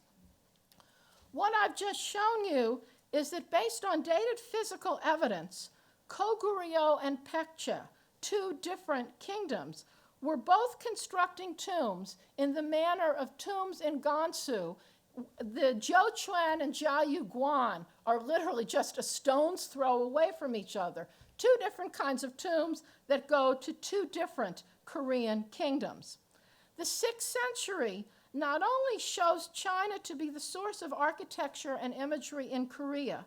What I've just shown you is that based on dated physical evidence, Goguryeo and Paekche, 2 different kingdoms, were both constructing tombs in the manner of tombs in Gansu. The Jiuquan and Jiayuguan are literally just a stone's throw away from each other. 2 different kinds of tombs that go to 2 different Korean kingdoms. The 6th century not only shows China to be the source of architecture and imagery in Korea,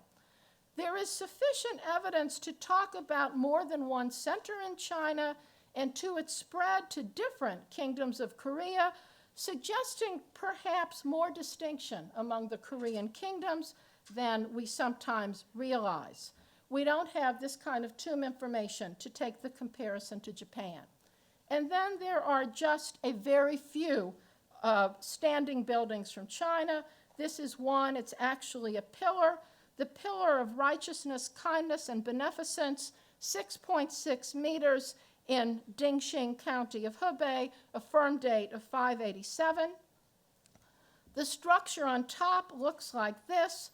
there is sufficient evidence to talk about more than one center in China and to its spread to different kingdoms of Korea, suggesting perhaps more distinction among the Korean kingdoms than we sometimes realize. We don't have this kind of tomb information to take the comparison to Japan. And then there are just a very few standing buildings from China. This is one, it's actually a pillar, the pillar of righteousness, kindness, and beneficence, 6.6 meters in Dingxing County of Hebei, a firm date of 587. The structure on top looks like this.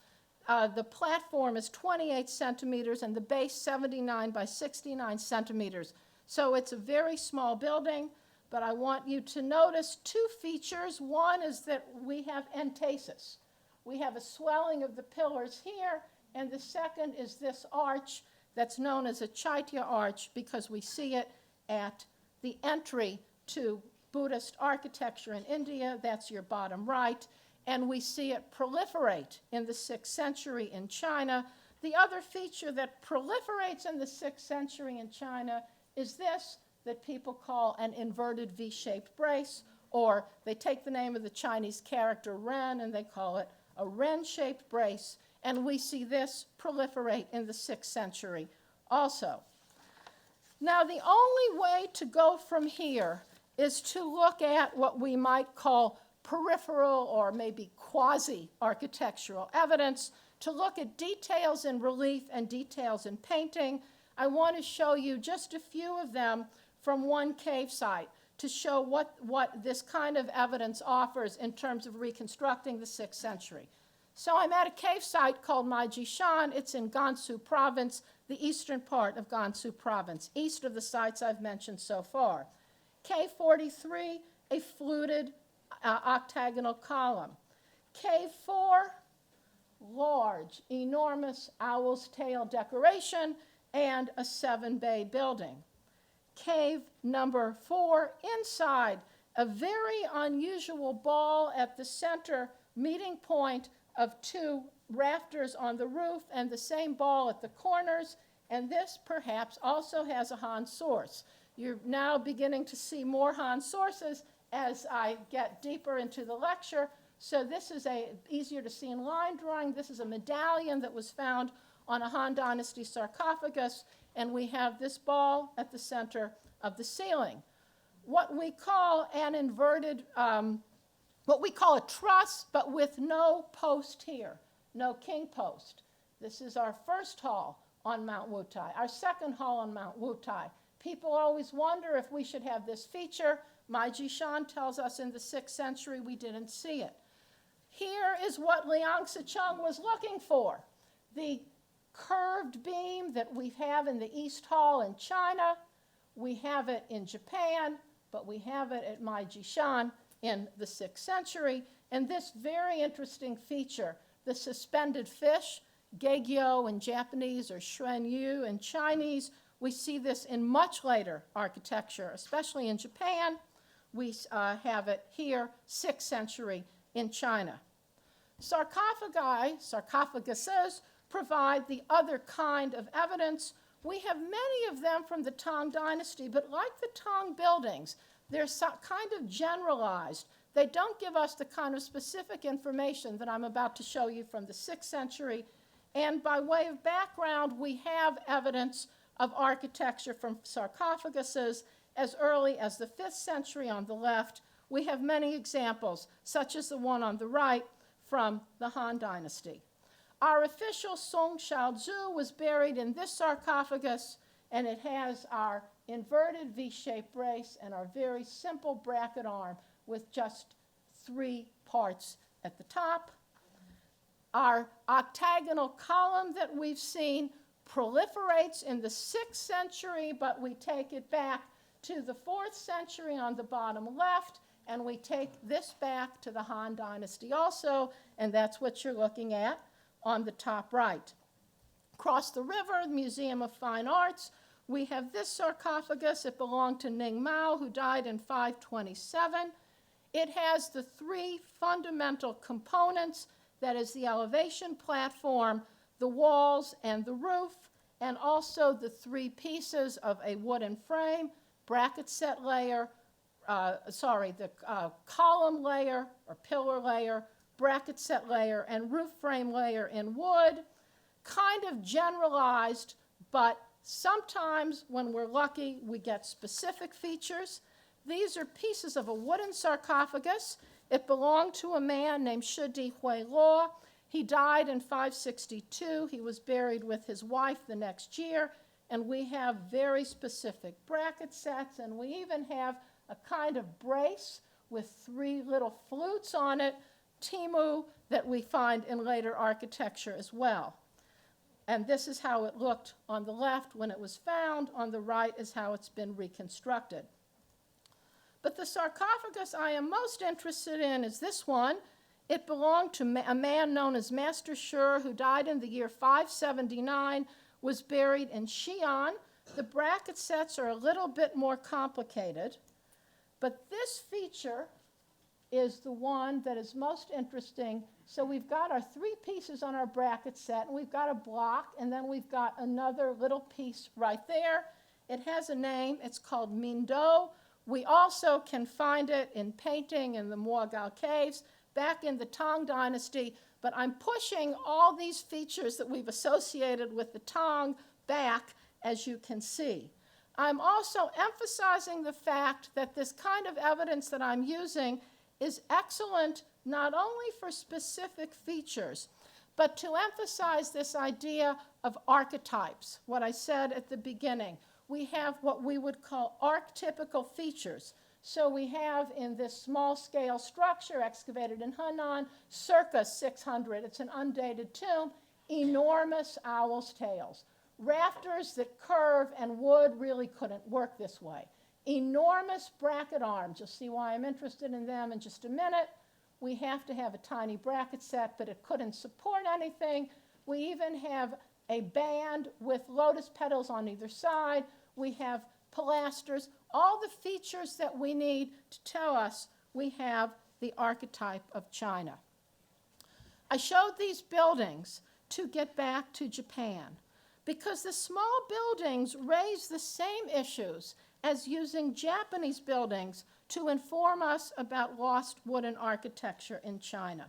The platform is 28 centimeters and the base 79 by 69 centimeters. So it's a very small building, but I want you to notice two features. One is that we have entasis. We have a swelling of the pillars here, and the second is this arch that's known as a Chaitya arch because we see it at the entry to Buddhist architecture in India. That's your bottom right. And we see it proliferate in the 6th century in China. The other feature that proliferates in the 6th century in China is this, that people call an inverted V-shaped brace, or they take the name of the Chinese character Ren and they call it a Ren-shaped brace, and we see this proliferate in the 6th century also. Now, the only way to go from here is to look at what we might call peripheral or maybe quasi-architectural evidence, to look at details in relief and details in painting. I want to show you just a few of them from one cave site to show what this kind of evidence offers in terms of reconstructing the 6th century. So I'm at a cave site called Maijishan. It's in Gansu province, the eastern part of Gansu province, east of the sites I've mentioned so far. Cave 43, a fluted octagonal column. Cave 4, large, enormous owl's tail decoration and a 7-bay building. Cave number 4, inside, a very unusual ball at the center meeting point of 2 rafters on the roof and the same ball at the corners, and this perhaps also has a Han source. You're now beginning to see more Han sources as I get deeper into the lecture. So this is easier to see in line drawing. This is a medallion that was found on a Han Dynasty sarcophagus, and we have this ball at the center of the ceiling. What we call an inverted, what we call a truss, but with no post here, no king post. This is our first hall on Mount Wutai, our second hall on Mount Wutai. People always wonder if we should have this feature. Maijishan tells us in the 6th century we didn't see it. Here is what Liang Sicheng was looking for. The curved beam that we have in the East Hall in China, we have it in Japan, but we have it at Maijishan in the 6th century. And this very interesting feature, the suspended fish, Geigyo in Japanese or Xuanyu in Chinese, we see this in much later architecture, especially in Japan. We have it here, 6th century in China. Sarcophagi, sarcophaguses, provide the other kind of evidence. We have many of them from the Tang dynasty, but like the Tang buildings, they're kind of generalized. They don't give us the kind of specific information that I'm about to show you from the 6th century. And by way of background, we have evidence of architecture from sarcophaguses as early as the 5th century on the left. We have many examples, such as the one on the right from the Han Dynasty. Our official Song Xiaozu was buried in this sarcophagus, and it has our inverted V-shaped brace and our very simple bracket arm with just 3 parts at the top. Our octagonal column that we've seen proliferates in the 6th century, but we take it back to the 4th century on the bottom left, and we take this back to the Han Dynasty also, and that's what you're looking at on the top right. Across the river, the Museum of Fine Arts, we have this sarcophagus. It belonged to Ning Mao, who died in 527. It has the 3 fundamental components, that is the elevation platform, the walls, and the roof, and also the 3 pieces of a wooden frame, bracket set layer, the column layer or pillar layer, bracket set layer, and roof frame layer in wood, kind of generalized, but sometimes when we're lucky, we get specific features. These are pieces of a wooden sarcophagus. It belonged to a man named Shudi Huiluo. He died in 562. He was buried with his wife the next year, and we have very specific bracket sets, and we even have a kind of brace with 3 little flutes on it, Timu, that we find in later architecture as well. And this is how it looked on the left when it was found. On the right is how it's been reconstructed. But the sarcophagus I am most interested in is this one. It belonged to a man known as Master Shur, who died in the year 579, was buried in Xi'an. The bracket sets are a little bit more complicated, but this feature is the one that is most interesting. So we've got our three pieces on our bracket set, and we've got a block, and then we've got another little piece right there. It has a name. It's called Mindo. We also can find it in painting in the Muagao caves back in the Tang dynasty, but I'm pushing all these features that we've associated with the Tang back, as you can see. I'm also emphasizing the fact that this kind of evidence that I'm using is excellent not only for specific features, but to emphasize this idea of archetypes, what I said at the beginning. We have what we would call archetypical features. So we have in this small-scale structure excavated in Henan, circa 600, it's an undated tomb, enormous owl's tails. Rafters that curve, and wood really couldn't work this way. Enormous bracket arms. You'll see why I'm interested in them in just a minute. We have to have a tiny bracket set, but it couldn't support anything. We even have a band with lotus petals on either side. We have pilasters, all the features that we need to tell us we have the archetype of China. I showed these buildings to get back to Japan, because the small buildings raise the same issues as using Japanese buildings to inform us about lost wooden architecture in China.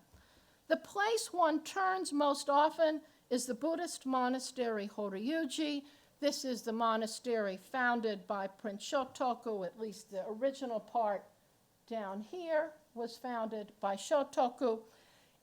The place one turns most often is the Buddhist monastery Horyuji. This is the monastery founded by Prince Shotoku, at least the original part down here was founded by Shotoku.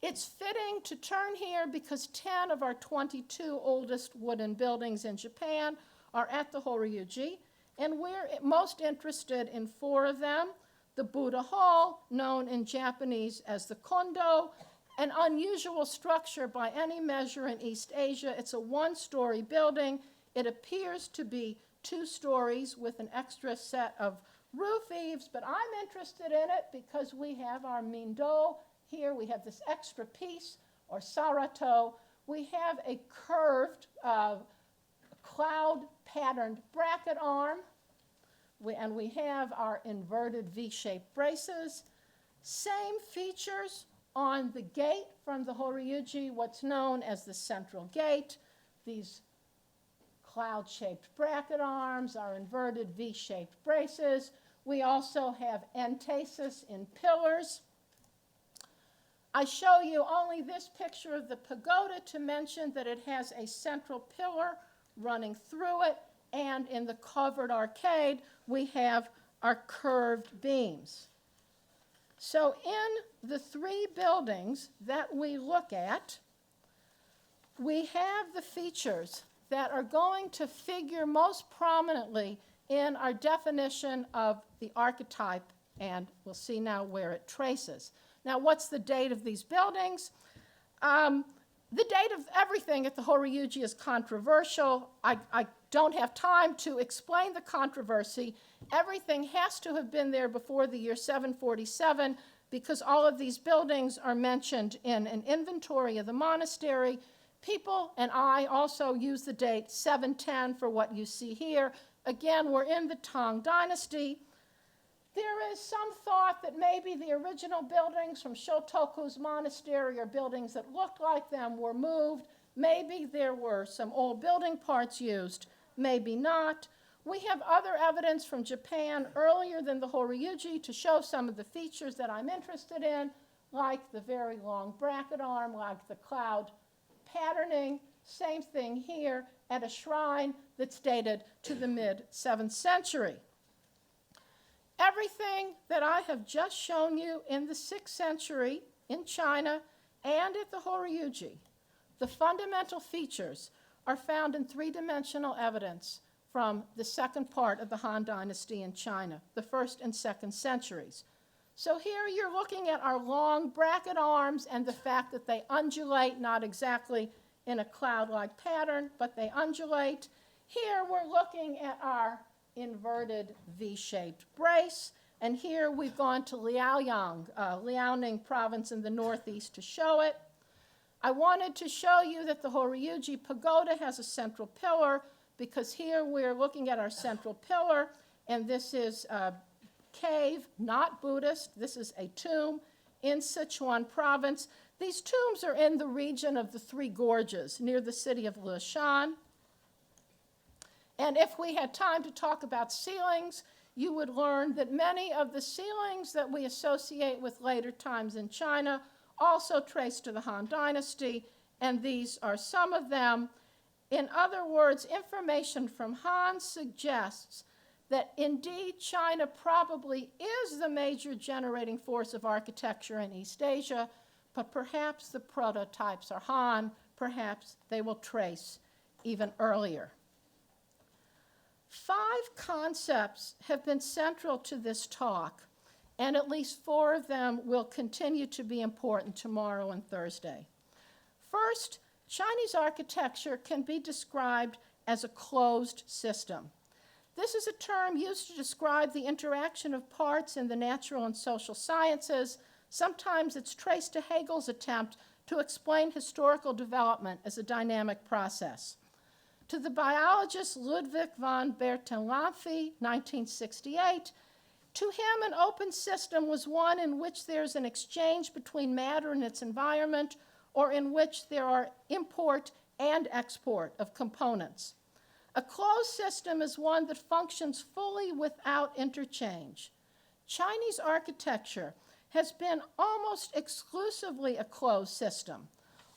It's fitting to turn here because 10 of our 22 oldest wooden buildings in Japan are at the Horyuji, and we're most interested in 4 of them. The Buddha Hall, known in Japanese as the Kondo, an unusual structure by any measure in East Asia. It's a 1-story building. It appears to be 2 stories with an extra set of roof eaves, but I'm interested in it because we have our Mindo here. We have this extra piece, or sarato. We have a curved cloud-patterned bracket arm, and we have our inverted V-shaped braces. Same features on the gate from the Horyuji, what's known as the central gate. These cloud-shaped bracket arms, our inverted V-shaped braces. We also have entasis in pillars. I show you only this picture of the pagoda to mention that it has a central pillar running through it, and in the covered arcade, we have our curved beams. So in the 3 buildings that we look at, we have the features that are going to figure most prominently in our definition of the archetype, and we'll see now where it traces. Now, what's the date of these buildings? The date of everything at the Horyuji is controversial. I don't have time to explain the controversy. Everything has to have been there before the year 747 because all of these buildings are mentioned in an inventory of the monastery. People and I also use the date 710 for what you see here. Again, we're in the Tang dynasty. There is some thought that maybe the original buildings from Shotoku's monastery or buildings that looked like them were moved. Maybe there were some old building parts used, maybe not. We have other evidence from Japan earlier than the Horyuji to show some of the features that I'm interested in, like the very long bracket arm, like the cloud patterning. Same thing here at a shrine that's dated to the mid-7th century. Everything that I have just shown you in the 6th century in China and at the Horyuji, the fundamental features are found in 3-dimensional evidence from the second part of the Han Dynasty in China, the 1st and 2nd centuries. So here you're looking at our long bracket arms and the fact that they undulate, not exactly in a cloud-like pattern, but they undulate. Here we're looking at our inverted V-shaped brace, and here we've gone to Liaoning province in the northeast to show it. I wanted to show you that the Horyuji Pagoda has a central pillar, because here we're looking at our central pillar, and this is a cave, not Buddhist. This is a tomb in Sichuan province. These tombs are in the region of the Three Gorges, near the city of Leshan. And if we had time to talk about ceilings, you would learn that many of the ceilings that we associate with later times in China also trace to the Han Dynasty, and these are some of them. In other words, information from Han suggests that indeed China probably is the major generating force of architecture in East Asia, but perhaps the prototypes are Han, perhaps they will trace even earlier. 5 concepts have been central to this talk, and at least 4 of them will continue to be important tomorrow and Thursday. First, Chinese architecture can be described as a closed system. This is a term used to describe the interaction of parts in the natural and social sciences. Sometimes it's traced to Hegel's attempt to explain historical development as a dynamic process. To the biologist Ludwig von Bertalanffy, 1968, to him an open system was one in which there's an exchange between matter and its environment, or in which there are import and export of components. A closed system is one that functions fully without interchange. Chinese architecture has been almost exclusively a closed system.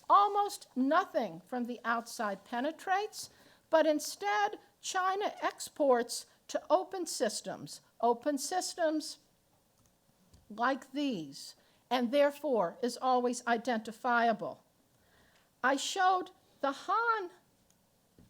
Almost nothing from the outside penetrates, but instead China exports to open systems like these, and therefore is always identifiable. I showed the Han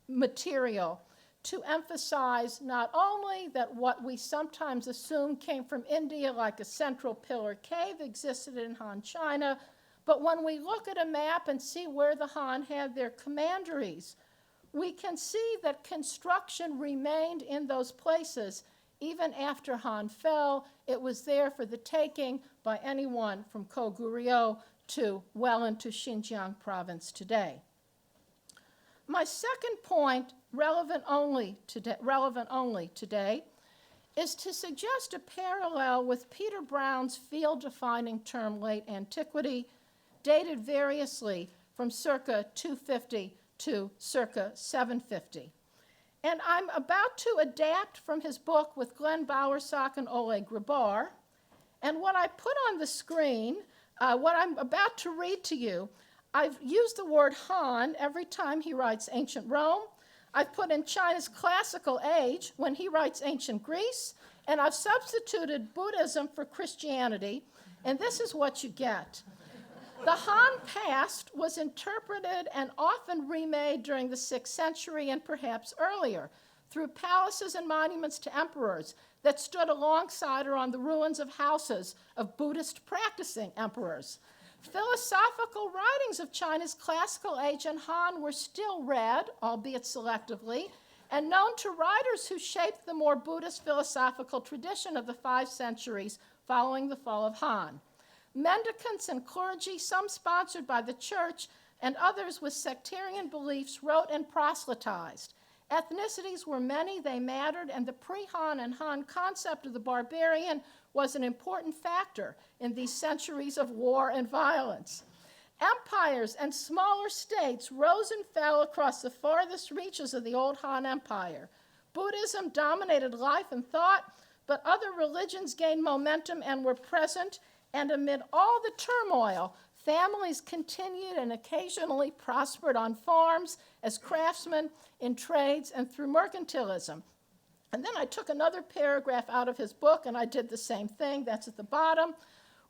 material to emphasize not only that what we sometimes assume came from India, like a central pillar cave, existed in Han China, but when we look at a map and see where the Han had their commanderies, we can see that construction remained in those places even after Han fell. It was there for the taking by anyone from Koguryo to well into Xinjiang province today. My second point, relevant only today, is to suggest a parallel with Peter Brown's field-defining term late antiquity, dated variously from circa 250 to circa 750. And I'm about to adapt from his book with Glenn Bowersock and Oleg Grabar. And what I put on the screen, what I'm about to read to you, I've used the word Han every time he writes ancient Rome. I've put in China's classical age when he writes ancient Greece, and I've substituted Buddhism for Christianity, and this is what you get. The Han past was interpreted and often remade during the 6th century and perhaps earlier through palaces and monuments to emperors that stood alongside or on the ruins of houses of Buddhist practicing emperors. Philosophical writings of China's classical age and Han were still read, albeit selectively, and known to writers who shaped the more Buddhist philosophical tradition of the 5 centuries following the fall of Han. Mendicants and clergy, some sponsored by the church, and others with sectarian beliefs, wrote and proselytized. Ethnicities were many, they mattered, and the pre-Han and Han concept of the barbarian was an important factor in these centuries of war and violence. Empires and smaller states rose and fell across the farthest reaches of the old Han Empire. Buddhism dominated life and thought, but other religions gained momentum and were present, and amid all the turmoil, families continued and occasionally prospered on farms, as craftsmen, in trades, and through mercantilism. And then I took another paragraph out of his book, and I did the same thing. That's at the bottom.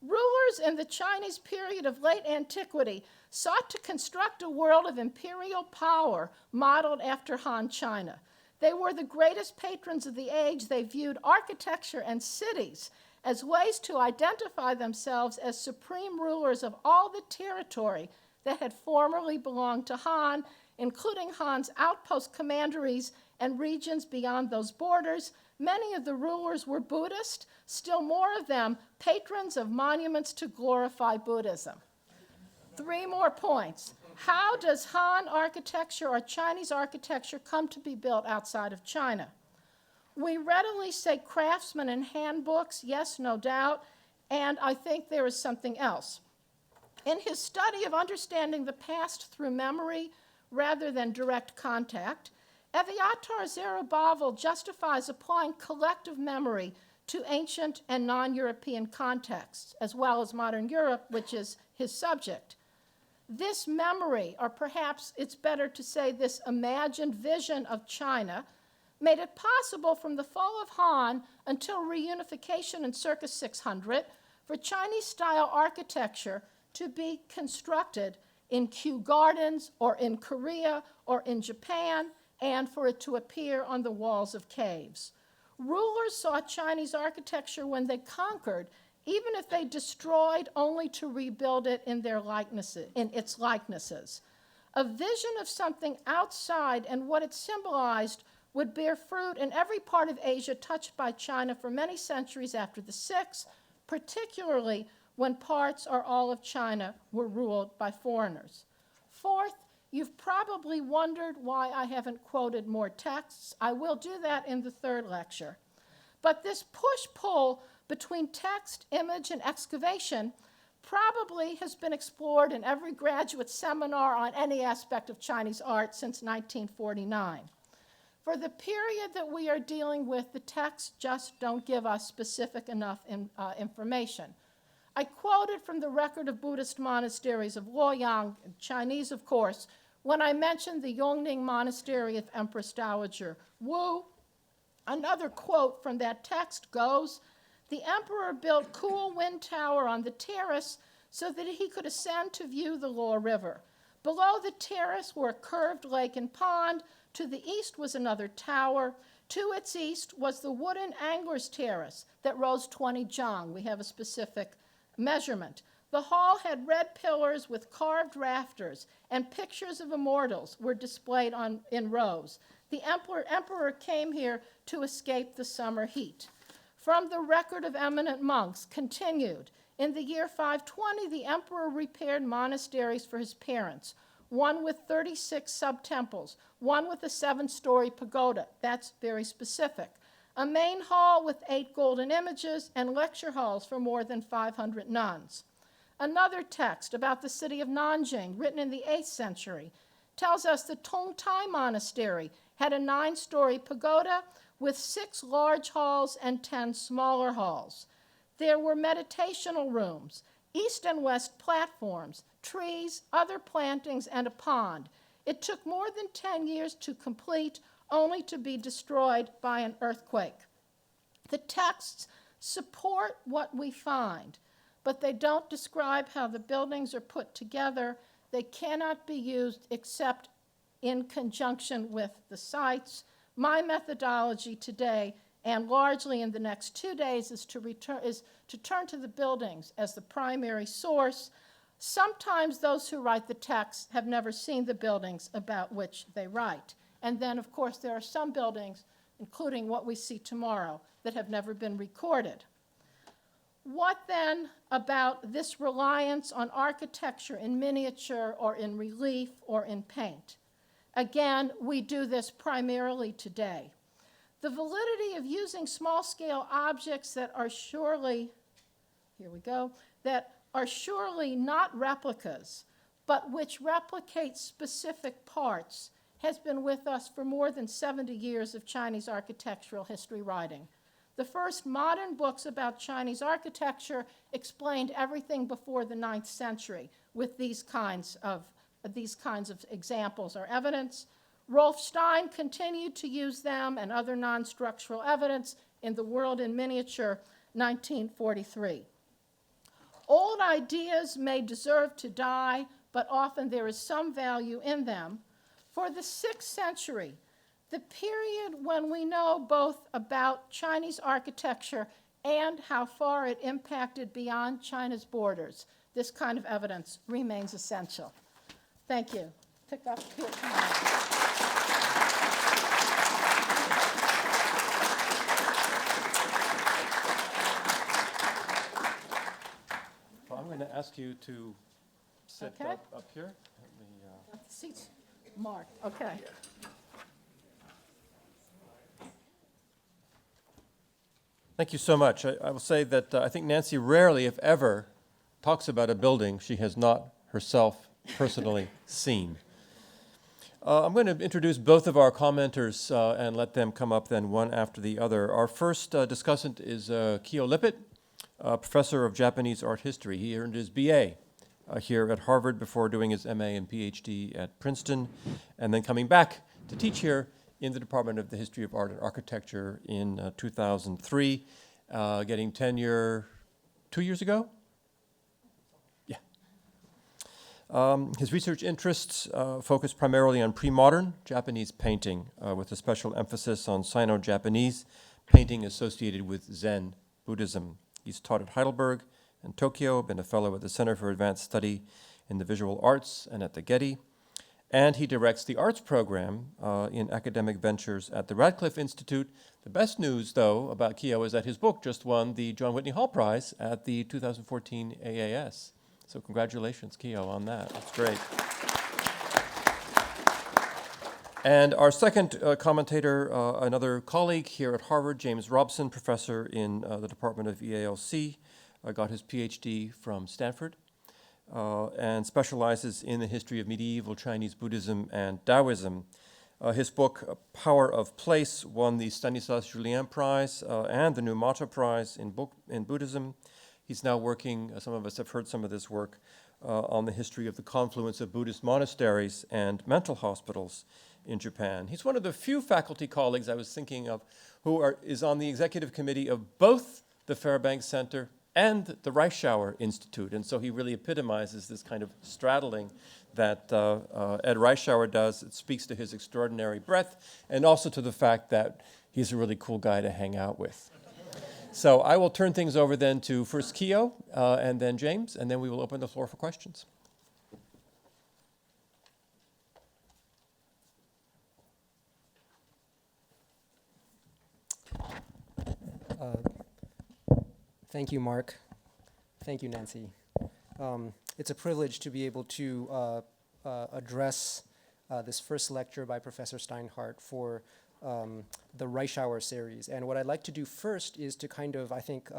Rulers in the Chinese period of late antiquity sought to construct a world of imperial power modeled after Han China. They were the greatest patrons of the age. They viewed architecture and cities as ways to identify themselves as supreme rulers of all the territory that had formerly belonged to Han, including Han's outpost commanderies and regions beyond those borders. Many of the rulers were Buddhist, still more of them patrons of monuments to glorify Buddhism. 3 more points. How does Han architecture or Chinese architecture come to be built outside of China? We readily say craftsmen and handbooks, yes, no doubt, and I think there is something else. In his study of understanding the past through memory rather than direct contact, Eviatar Zerubbabel justifies applying collective memory to ancient and non-European contexts, as well as modern Europe, which is his subject. This memory, or perhaps it's better to say this imagined vision of China, made it possible from the fall of Han until reunification in circa 600 for Chinese-style architecture to be constructed in Kew Gardens or in Korea or in Japan, and for it to appear on the walls of caves. Rulers saw Chinese architecture when they conquered, even if they destroyed only to rebuild it in its likenesses. A vision of something outside and what it symbolized would bear fruit in every part of Asia touched by China for many centuries after the 6th, particularly when parts or all of China were ruled by foreigners. Fourth, you've probably wondered why I haven't quoted more texts. I will do that in the 3rd lecture. But this push-pull between text, image, and excavation probably has been explored in every graduate seminar on any aspect of Chinese art since 1949. For the period that we are dealing with, the texts just don't give us specific enough information. I quoted from the record of Buddhist monasteries of Luoyang, Chinese of course, when I mentioned the Yongning Monastery of Empress Dowager Wu. Another quote from that text goes, "The emperor built cool wind tower on the terrace so that he could ascend to view the Luo River. Below the terrace were a curved lake and pond. To the east was another tower. To its east was the wooden angler's terrace that rose 20 zhang." We have a specific measurement. The hall had red pillars with carved rafters, and pictures of immortals were displayed in rows. The emperor came here to escape the summer heat. From the record of eminent monks, continued, in the year 520, the emperor repaired monasteries for his parents, one with 36 sub-temples, one with a 7-story pagoda. That's very specific. A main hall with 8 golden images, and lecture halls for more than 500 nuns. Another text about the city of Nanjing, written in the 8th century, tells us the Tongtai Monastery had a 9-story pagoda with 6 large halls and 10 smaller halls. There were meditational rooms, east and west platforms, trees, other plantings, and a pond. It took more than 10 years to complete, only to be destroyed by an earthquake. The texts support what we find, but they don't describe how the buildings are put together. They cannot be used except in conjunction with the sites. My methodology today, and largely in the next 2 days, is to turn to the buildings as the primary source. Sometimes those who write the text have never seen the buildings about which they write. And then, of course, there are some buildings, including what we see tomorrow, that have never been recorded. What then about this reliance on architecture in miniature or in relief or in paint? Again, we do this primarily today. The validity of using small-scale objects that are surely, that are surely not replicas, but which replicate specific parts, has been with us for more than 70 years of Chinese architectural history writing. The first modern books about Chinese architecture explained everything before the 9th century with these kinds of examples or evidence. Rolf Stein continued to use them and other non-structural evidence in The World in Miniature, 1943. Old ideas may deserve to die, but often there is some value in them. For the 6th century, the period when we know both about Chinese architecture and how far it impacted beyond China's borders, this kind of evidence remains essential. Thank you. Pick up here. Well, I'm going to ask you to sit Okay. up here. Let me, Seats marked, okay. Thank you so much. I will say that I think Nancy rarely, if ever, talks about a building she has not herself personally seen. I'm going to introduce both of our commenters and let them come up then one after the other. Our first discussant is Kyo Lippitt, professor of Japanese art history. He earned his BA here at Harvard before doing his MA and PhD at Princeton, and then coming back to teach here in the Department of the History of Art and Architecture in 2003, getting tenure 2 years ago? Yeah. His research interests focus primarily on pre-modern Japanese painting, with a special emphasis on Sino-Japanese painting associated with Zen Buddhism. He's taught at Heidelberg and Tokyo, been a fellow at the Center for Advanced Study in the Visual Arts and at the Getty. And he directs the arts program in academic ventures at the Radcliffe Institute. The best news, though, about Kyo is that his book just won the John Whitney Hall Prize at the 2014 AAS. So congratulations, Kyo, on that. That's great. And our second commentator, another colleague here at Harvard, James Robson, professor in the Department of EALC, got his PhD from Stanford. And specializes in the history of medieval Chinese Buddhism and Taoism. His book, Power of Place, won the Stanislas Julien Prize and the Numata Prize in Buddhism. He's now working, some of us have heard some of this work, on the history of the confluence of Buddhist monasteries and mental hospitals in Japan. He's one of the few faculty colleagues I was thinking of who is on the executive committee of both the Fairbanks Center and the Reischauer Institute. And so he really epitomizes this kind of straddling that Ed Reischauer does. It speaks to his extraordinary breadth and also to the fact that he's a really cool guy to hang out with. So I will turn things over then to first Kyo and then James, and then we will open the floor for questions. Thank you, Mark. Thank you, Nancy. It's a privilege to be able to address this first lecture by Professor Steinhardt for the Reischauer series. And what I'd like to do first is to kind of, I think,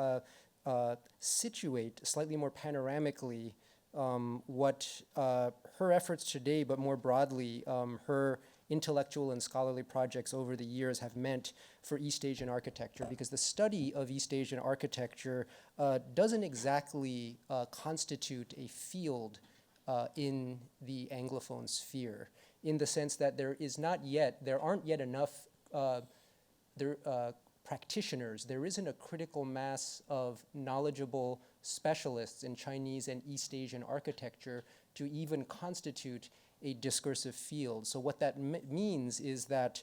situate slightly more panoramically what her efforts today, but more broadly, her intellectual and scholarly projects over the years have meant for East Asian architecture, because the study of East Asian architecture doesn't exactly constitute a field in the Anglophone sphere, in the sense that there aren't yet enough practitioners. There isn't a critical mass of knowledgeable specialists in Chinese and East Asian architecture to even constitute a discursive field. So what that means is that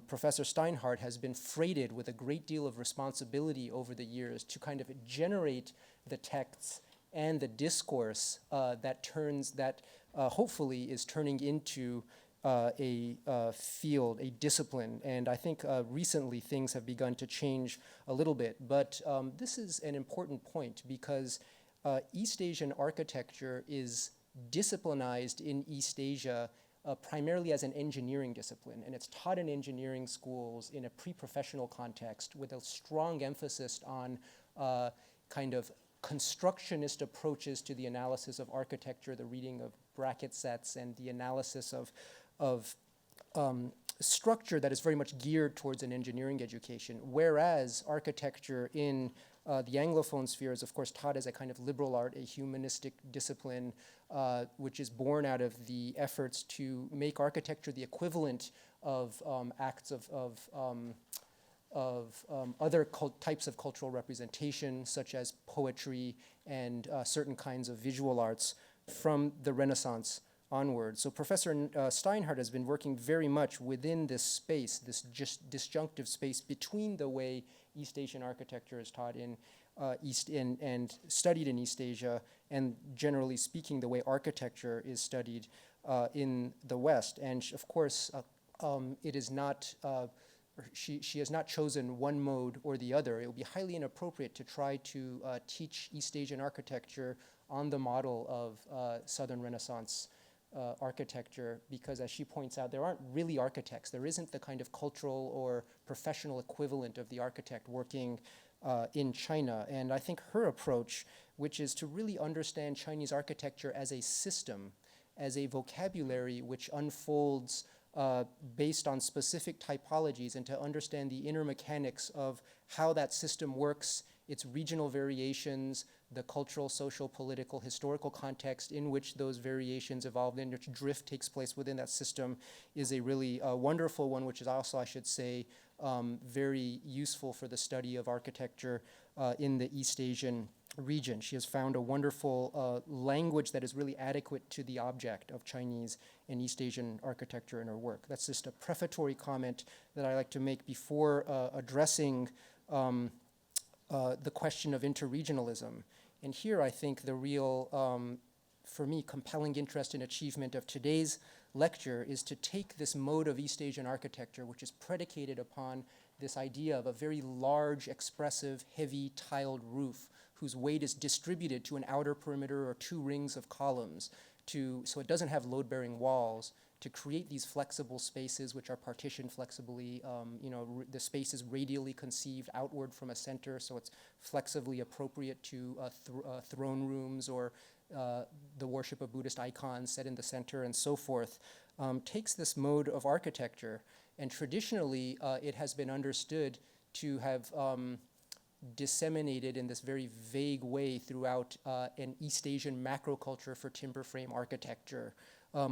Professor Steinhardt has been freighted with a great deal of responsibility over the years to kind of generate the texts and the discourse that hopefully is turning into a field, a discipline. And I think recently things have begun to change a little bit. But this is an important point, because East Asian architecture is disciplinized in East Asia primarily as an engineering discipline, and it's taught in engineering schools in a pre-professional context with a strong emphasis on kind of constructionist approaches to the analysis of architecture, the reading of bracket sets, and the analysis of structure that is very much geared towards an engineering education, whereas architecture in the Anglophone sphere is, of course, taught as a kind of liberal art, a humanistic discipline, which is born out of the efforts to make architecture the equivalent of acts of other types of cultural representation, such as poetry and certain kinds of visual arts from the Renaissance onward. So Professor Steinhardt has been working very much within this space, this disjunctive space between the way East Asian architecture is taught in and studied in East Asia, and generally speaking, the way architecture is studied in the West. And of course, it is not, she has not chosen one mode or the other. It would be highly inappropriate to try to teach East Asian architecture on the model of Southern Renaissance architecture, because as she points out, there aren't really architects. There isn't the kind of cultural or professional equivalent of the architect working in China. And I think her approach, which is to really understand Chinese architecture as a system, as a vocabulary which unfolds based on specific typologies, and to understand the inner mechanics of how that system works, its regional variations, the cultural, social, political, historical context in which those variations evolved, in which drift takes place within that system, is a really wonderful one, which is also, I should say, very useful for the study of architecture in the East Asian region. She has found a wonderful language that is really adequate to the object of Chinese and East Asian architecture in her work. That's just a prefatory comment that I like to make before addressing the question of interregionalism. And here I think the real, for me, compelling interest and achievement of today's lecture is to take this mode of East Asian architecture, which is predicated upon this idea of a very large, expressive, heavy tiled roof whose weight is distributed to an outer perimeter or two rings of columns, so it doesn't have load-bearing walls, to create these flexible spaces which are partitioned flexibly. The space is radially conceived outward from a center, so it's flexibly appropriate to throne rooms or the worship of Buddhist icons set in the center and so forth, takes this mode of architecture. And traditionally, it has been understood to have disseminated in this very vague way throughout an East Asian macroculture for timber frame architecture,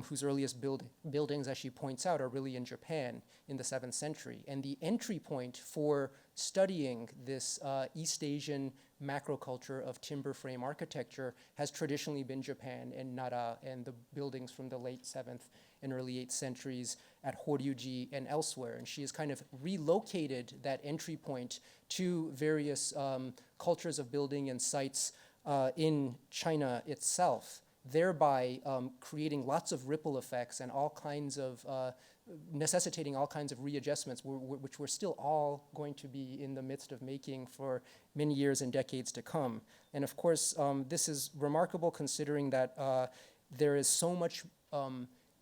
whose earliest buildings, as she points out, are really in Japan in the 7th century. And the entry point for studying this East Asian macroculture of timber frame architecture has traditionally been Japan and Nara and the buildings from the late 7th and early 8th centuries at Horyuji and elsewhere. And she has kind of relocated that entry point to various cultures of building and sites in China itself, thereby creating lots of ripple effects and all kinds of, necessitating all kinds of readjustments, which we're still all going to be in the midst of making for many years and decades to come. And of course, this is remarkable considering that there is so much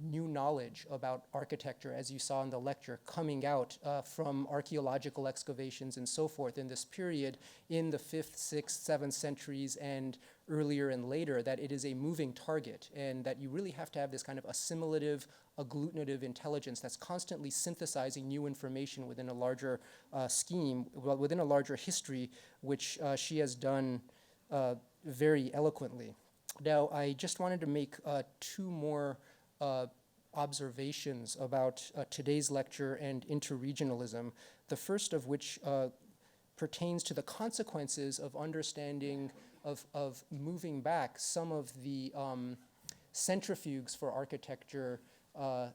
new knowledge about architecture, as you saw in the lecture, coming out from archaeological excavations and so forth in this period in the 5th, 6th, 7th centuries and earlier and later, that it is a moving target and that you really have to have this kind of assimilative, agglutinative intelligence that's constantly synthesizing new information within a larger scheme, well, within a larger history, which she has done very eloquently. Now, I just wanted to make two more observations about today's lecture and interregionalism, the first of which pertains to the consequences of understanding, of moving back some of the centrifuges for architecture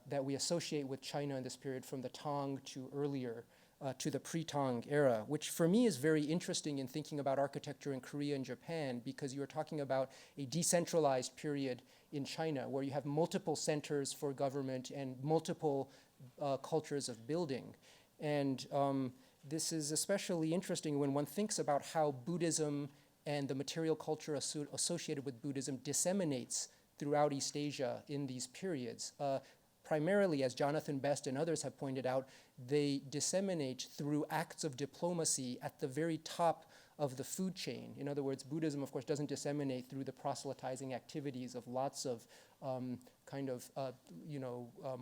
that we associate with China in this period, from the Tang to earlier, to the pre-Tang era, which for me is very interesting in thinking about architecture in Korea and Japan, because you are talking about a decentralized period in China where you have multiple centers for government and multiple cultures of building. And this is especially interesting when one thinks about how Buddhism and the material culture associated with Buddhism disseminates throughout East Asia in these periods. Primarily, as Jonathan Best and others have pointed out, they disseminate through acts of diplomacy at the very top of the food chain. In other words, Buddhism, of course, doesn't disseminate through the proselytizing activities of lots of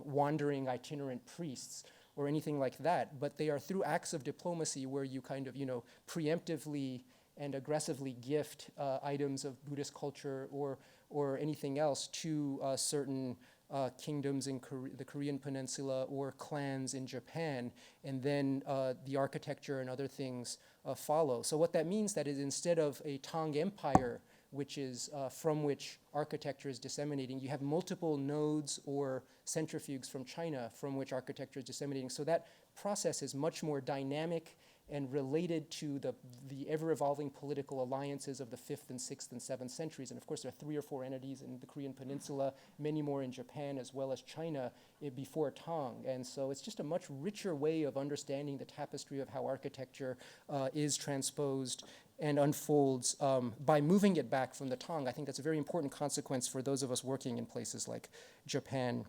wandering itinerant priests or anything like that, but they are through acts of diplomacy where you kind of, preemptively and aggressively gift items of Buddhist culture or anything else to certain kingdoms in the Korean peninsula or clans in Japan, and then the architecture and other things follow. So what that means that is, instead of a Tang Empire, which is from which architecture is disseminating, you have multiple nodes or centrifuges from China from which architecture is disseminating. So that process is much more dynamic and related to the ever-evolving political alliances of the 5th and 6th and 7th centuries. And of course, there are 3 or 4 entities in the Korean Peninsula, many more in Japan, as well as China before Tang. And so it's just a much richer way of understanding the tapestry of how architecture is transposed and unfolds by moving it back from the Tang. I think that's a very important consequence for those of us working in places like Japan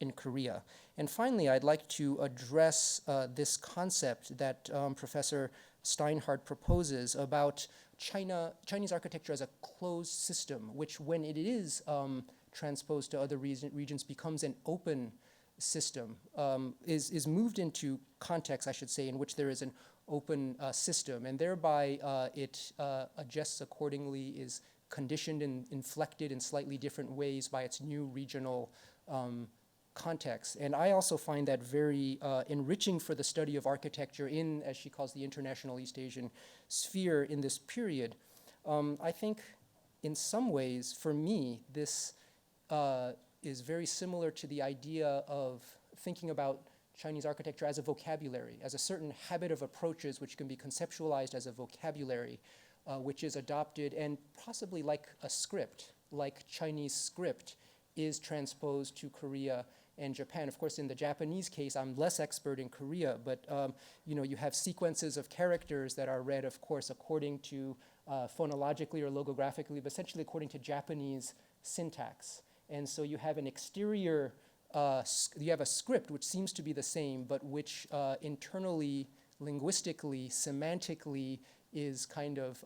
and Korea. And finally, I'd like to address this concept that Professor Steinhardt proposes about Chinese architecture as a closed system, which when it is transposed to other regions becomes an open system, is moved into context, I should say, in which there is an open system, and thereby it adjusts accordingly, is conditioned and inflected in slightly different ways by its new regional context. And I also find that very enriching for the study of architecture in, as she calls, the international East Asian sphere in this period. I think in some ways, for me, this is very similar to the idea of thinking about Chinese architecture as a vocabulary, as a certain habit of approaches which can be conceptualized as a vocabulary, which is adopted and possibly like a script, like Chinese script is transposed to Korea and Japan. Of course, in the Japanese case, I'm less expert in Korea, but you have sequences of characters that are read, of course, according to phonologically or logographically, but essentially according to Japanese syntax. And so you have an exterior you have a script which seems to be the same, but which internally, linguistically, semantically is kind of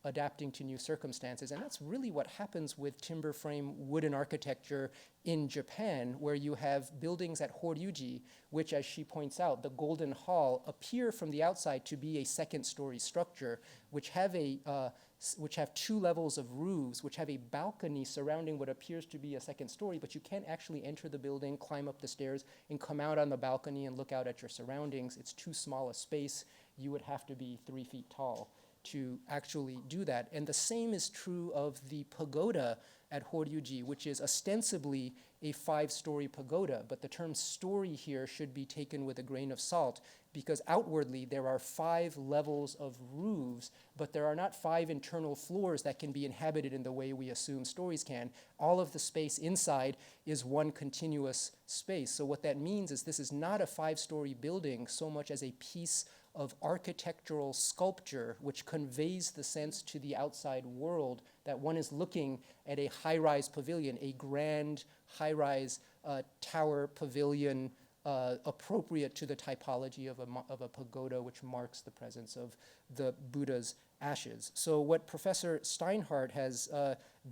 adapting to new circumstances. And that's really what happens with timber frame wooden architecture in Japan, where you have buildings at Horyuji, which, as she points out, the Golden Hall, appear from the outside to be a second-story structure, which have 2 levels of roofs, which have a balcony surrounding what appears to be a second story, but you can't actually enter the building, climb up the stairs, and come out on the balcony and look out at your surroundings. It's too small a space. You would have to be 3 feet tall to actually do that. And the same is true of the pagoda at Horyuji, which is ostensibly a 5-story pagoda, but the term story here should be taken with a grain of salt, because outwardly there are 5 levels of roofs, but there are not 5 internal floors that can be inhabited in the way we assume stories can. All of the space inside is one continuous space. So what that means is this is not a 5-story building so much as a piece of architectural sculpture which conveys the sense to the outside world that one is looking at a high-rise pavilion, a grand high-rise tower pavilion appropriate to the typology of a pagoda, which marks the presence of the Buddha's ashes. So what Professor Steinhardt has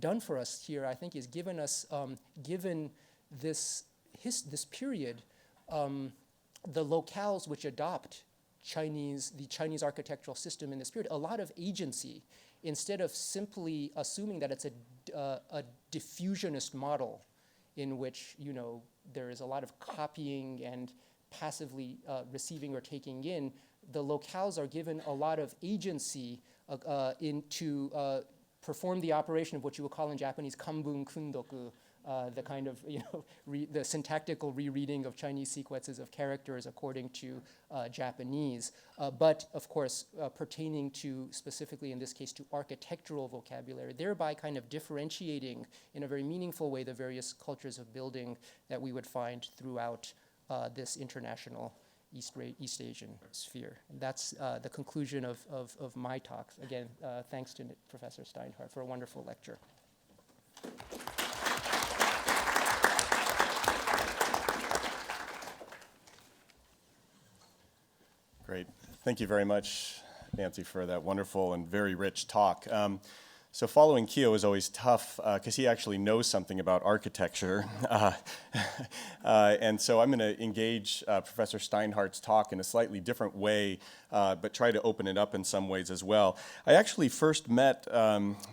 done for us here, I think, is given us, given this period, the locales which adopt the Chinese architectural system in this period, a lot of agency, instead of simply assuming that it's a diffusionist model in which there is a lot of copying and passively receiving or taking in. The locales are given a lot of agency to perform the operation of what you would call in Japanese kambun kundoku, the kind of the syntactical rereading of Chinese sequences of characters according to Japanese, but of course pertaining to, specifically in this case, to architectural vocabulary, thereby kind of differentiating in a very meaningful way the various cultures of building that we would find throughout this international East Asian sphere. And that's the conclusion of my talks. Again, thanks to Professor Steinhardt for a wonderful lecture. Great. Thank you very much, Nancy, for that wonderful and very rich talk. So following Kyo is always tough because he actually knows something about architecture. And so I'm going to engage Professor Steinhardt's talk in a slightly different way, but try to open it up in some ways as well. I actually first met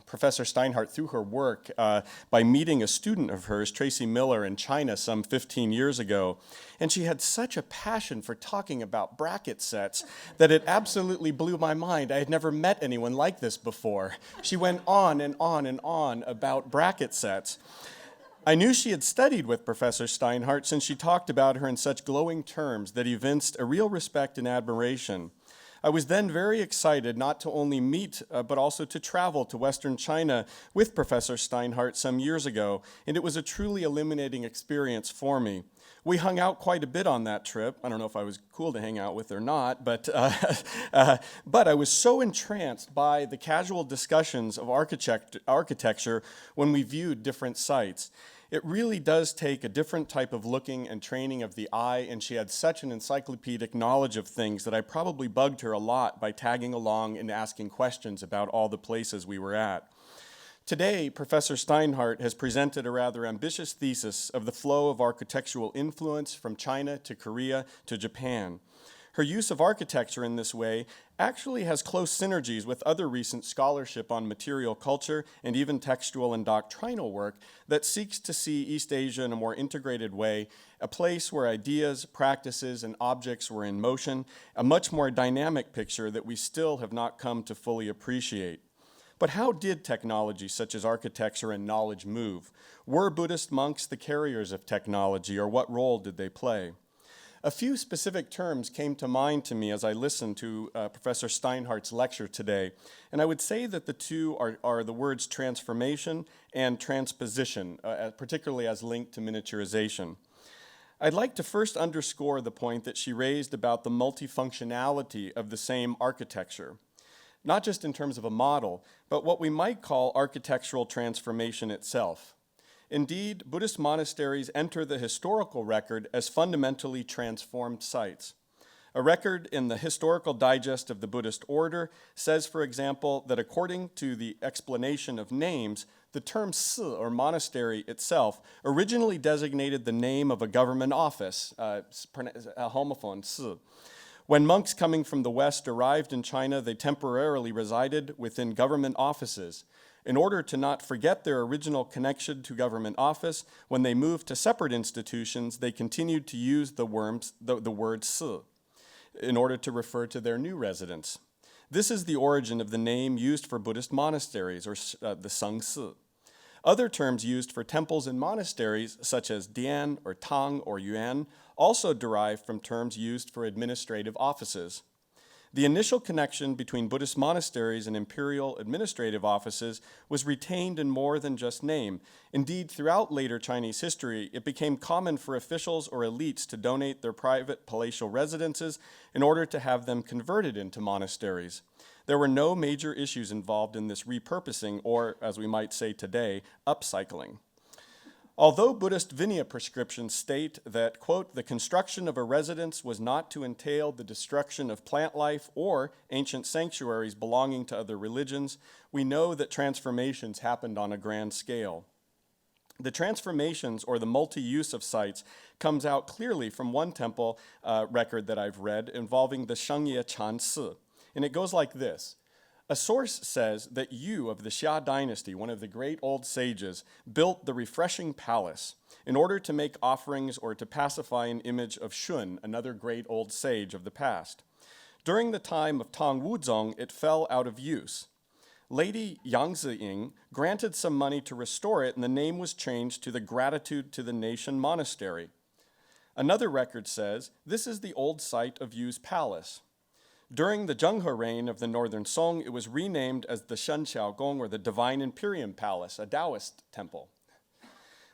Professor Steinhardt through her work by meeting a student of hers, Tracy Miller, in China some 15 years ago. And she had such a passion for talking about bracket sets that it absolutely blew my mind. I had never met anyone like this before. She went on and on and on about bracket sets. I knew she had studied with Professor Steinhardt since she talked about her in such glowing terms that evinced a real respect and admiration. I was then very excited not to only meet, but also to travel to Western China with Professor Steinhardt some years ago, and it was a truly illuminating experience for me. We hung out quite a bit on that trip. I don't know if I was cool to hang out with or not, but I was so entranced by the casual discussions of architecture when we viewed different sites. It really does take a different type of looking and training of the eye, and she had such an encyclopedic knowledge of things that I probably bugged her a lot by tagging along and asking questions about all the places we were at. Today, Professor Steinhardt has presented a rather ambitious thesis of the flow of architectural influence from China to Korea to Japan. Her use of architecture in this way actually has close synergies with other recent scholarship on material culture and even textual and doctrinal work that seeks to see East Asia in a more integrated way, a place where ideas, practices, and objects were in motion, a much more dynamic picture that we still have not come to fully appreciate. But how did technology such as architecture and knowledge move? Were Buddhist monks the carriers of technology, or what role did they play? A few specific terms came to mind to me as I listened to Professor Steinhardt's lecture today, and I would say that the two are the words transformation and transposition, particularly as linked to miniaturization. I'd like to first underscore the point that she raised about the multifunctionality of the same architecture, not just in terms of a model, but what we might call architectural transformation itself. Indeed, Buddhist monasteries enter the historical record as fundamentally transformed sites. A record in the Historical Digest of the Buddhist Order says, for example, that according to the explanation of names, the term si, or monastery itself, originally designated the name of a government office, a homophone, si. When monks coming from the West arrived in China, they temporarily resided within government offices. In order to not forget their original connection to government office, when they moved to separate institutions, they continued to use the word si in order to refer to their new residence. This is the origin of the name used for Buddhist monasteries, or the Sung Si. Other terms used for temples and monasteries, such as Dian or Tang or Yuan, also derive from terms used for administrative offices. The initial connection between Buddhist monasteries and imperial administrative offices was retained in more than just name. Indeed, throughout later Chinese history, it became common for officials or elites to donate their private palatial residences in order to have them converted into monasteries. There were no major issues involved in this repurposing, or, as we might say today, upcycling. Although Buddhist Vinaya prescriptions state that, quote, the construction of a residence was not to entail the destruction of plant life or ancient sanctuaries belonging to other religions, we know that transformations happened on a grand scale. The transformations, or the multi-use of sites, comes out clearly from one temple record that I've read involving the Shengye Chan Si, and it goes like this. A source says that Yu of the Xia dynasty, one of the great old sages, built the refreshing palace in order to make offerings or to pacify an image of Shun, another great old sage of the past. During the time of Tang Wuzong, it fell out of use. Lady Yang Ziying granted some money to restore it, and the name was changed to the Gratitude to the Nation Monastery. Another record says, this is the old site of Yu's palace. During the Zhenghe reign of the Northern Song, it was renamed as the Shen Xiaogong, or the Divine Imperium Palace, a Taoist temple.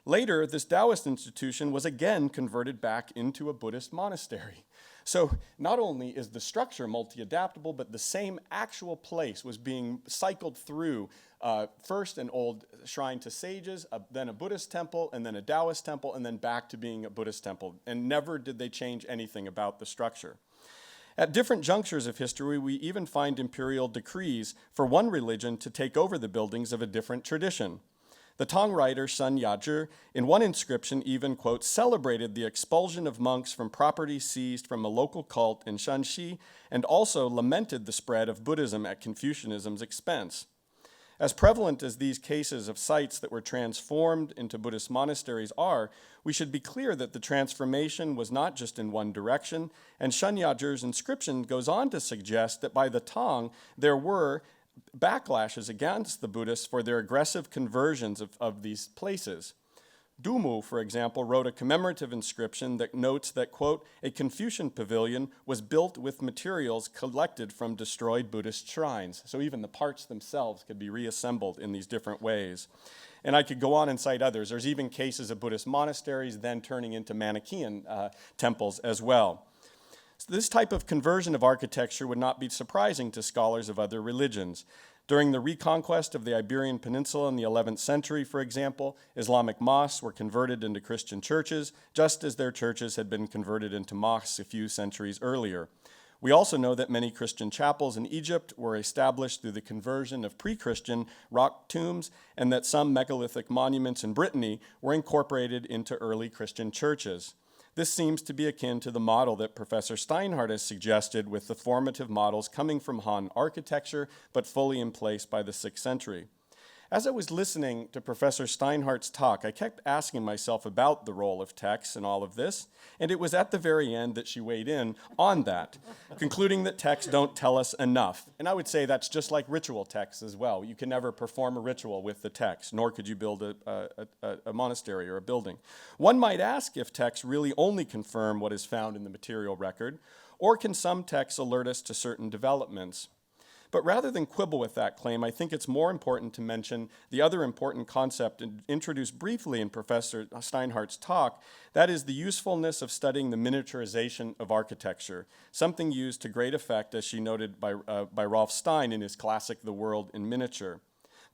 Later, this Taoist institution was again converted back into a Buddhist monastery. So not only is the structure multi-adaptable, but the same actual place was being cycled through first an old shrine to sages, then a Buddhist temple, and then a Taoist temple, and then back to being a Buddhist temple. And never did they change anything about the structure. At different junctures of history, we even find imperial decrees for one religion to take over the buildings of a different tradition. The Tang writer Sun Yazhi, in one inscription, even, quote, celebrated the expulsion of monks from property seized from a local cult in Shanxi, and also lamented the spread of Buddhism at Confucianism's expense. As prevalent as these cases of sites that were transformed into Buddhist monasteries are, we should be clear that the transformation was not just in one direction, and Sun Yazhi's inscription goes on to suggest that by the Tang, there were backlashes against the Buddhists for their aggressive conversions of these places. Dumu, for example, wrote a commemorative inscription that notes that, quote, a Confucian pavilion was built with materials collected from destroyed Buddhist shrines. So even the parts themselves could be reassembled in these different ways. And I could go on and cite others. There's even cases of Buddhist monasteries then turning into Manichaean temples as well. So this type of conversion of architecture would not be surprising to scholars of other religions. During the reconquest of the Iberian Peninsula in the 11th century, for example, Islamic mosques were converted into Christian churches, just as their churches had been converted into mosques a few centuries earlier. We also know that many Christian chapels in Egypt were established through the conversion of pre-Christian rock tombs, and that some megalithic monuments in Brittany were incorporated into early Christian churches. This seems to be akin to the model that Professor Steinhardt has suggested, with the formative models coming from Han architecture, but fully in place by the 6th century. As I was listening to Professor Steinhardt's talk, I kept asking myself about the role of texts in all of this, and it was at the very end that she weighed in on that, concluding that texts don't tell us enough. And I would say that's just like ritual texts as well. You can never perform a ritual with the text, nor could you build a monastery or a building. One might ask if texts really only confirm what is found in the material record, or can some texts alert us to certain developments? But rather than quibble with that claim, I think it's more important to mention the other important concept introduced briefly in Professor Steinhardt's talk, that is the usefulness of studying the miniaturization of architecture, something used to great effect, as she noted, by Rolf Stein in his classic The World in Miniature.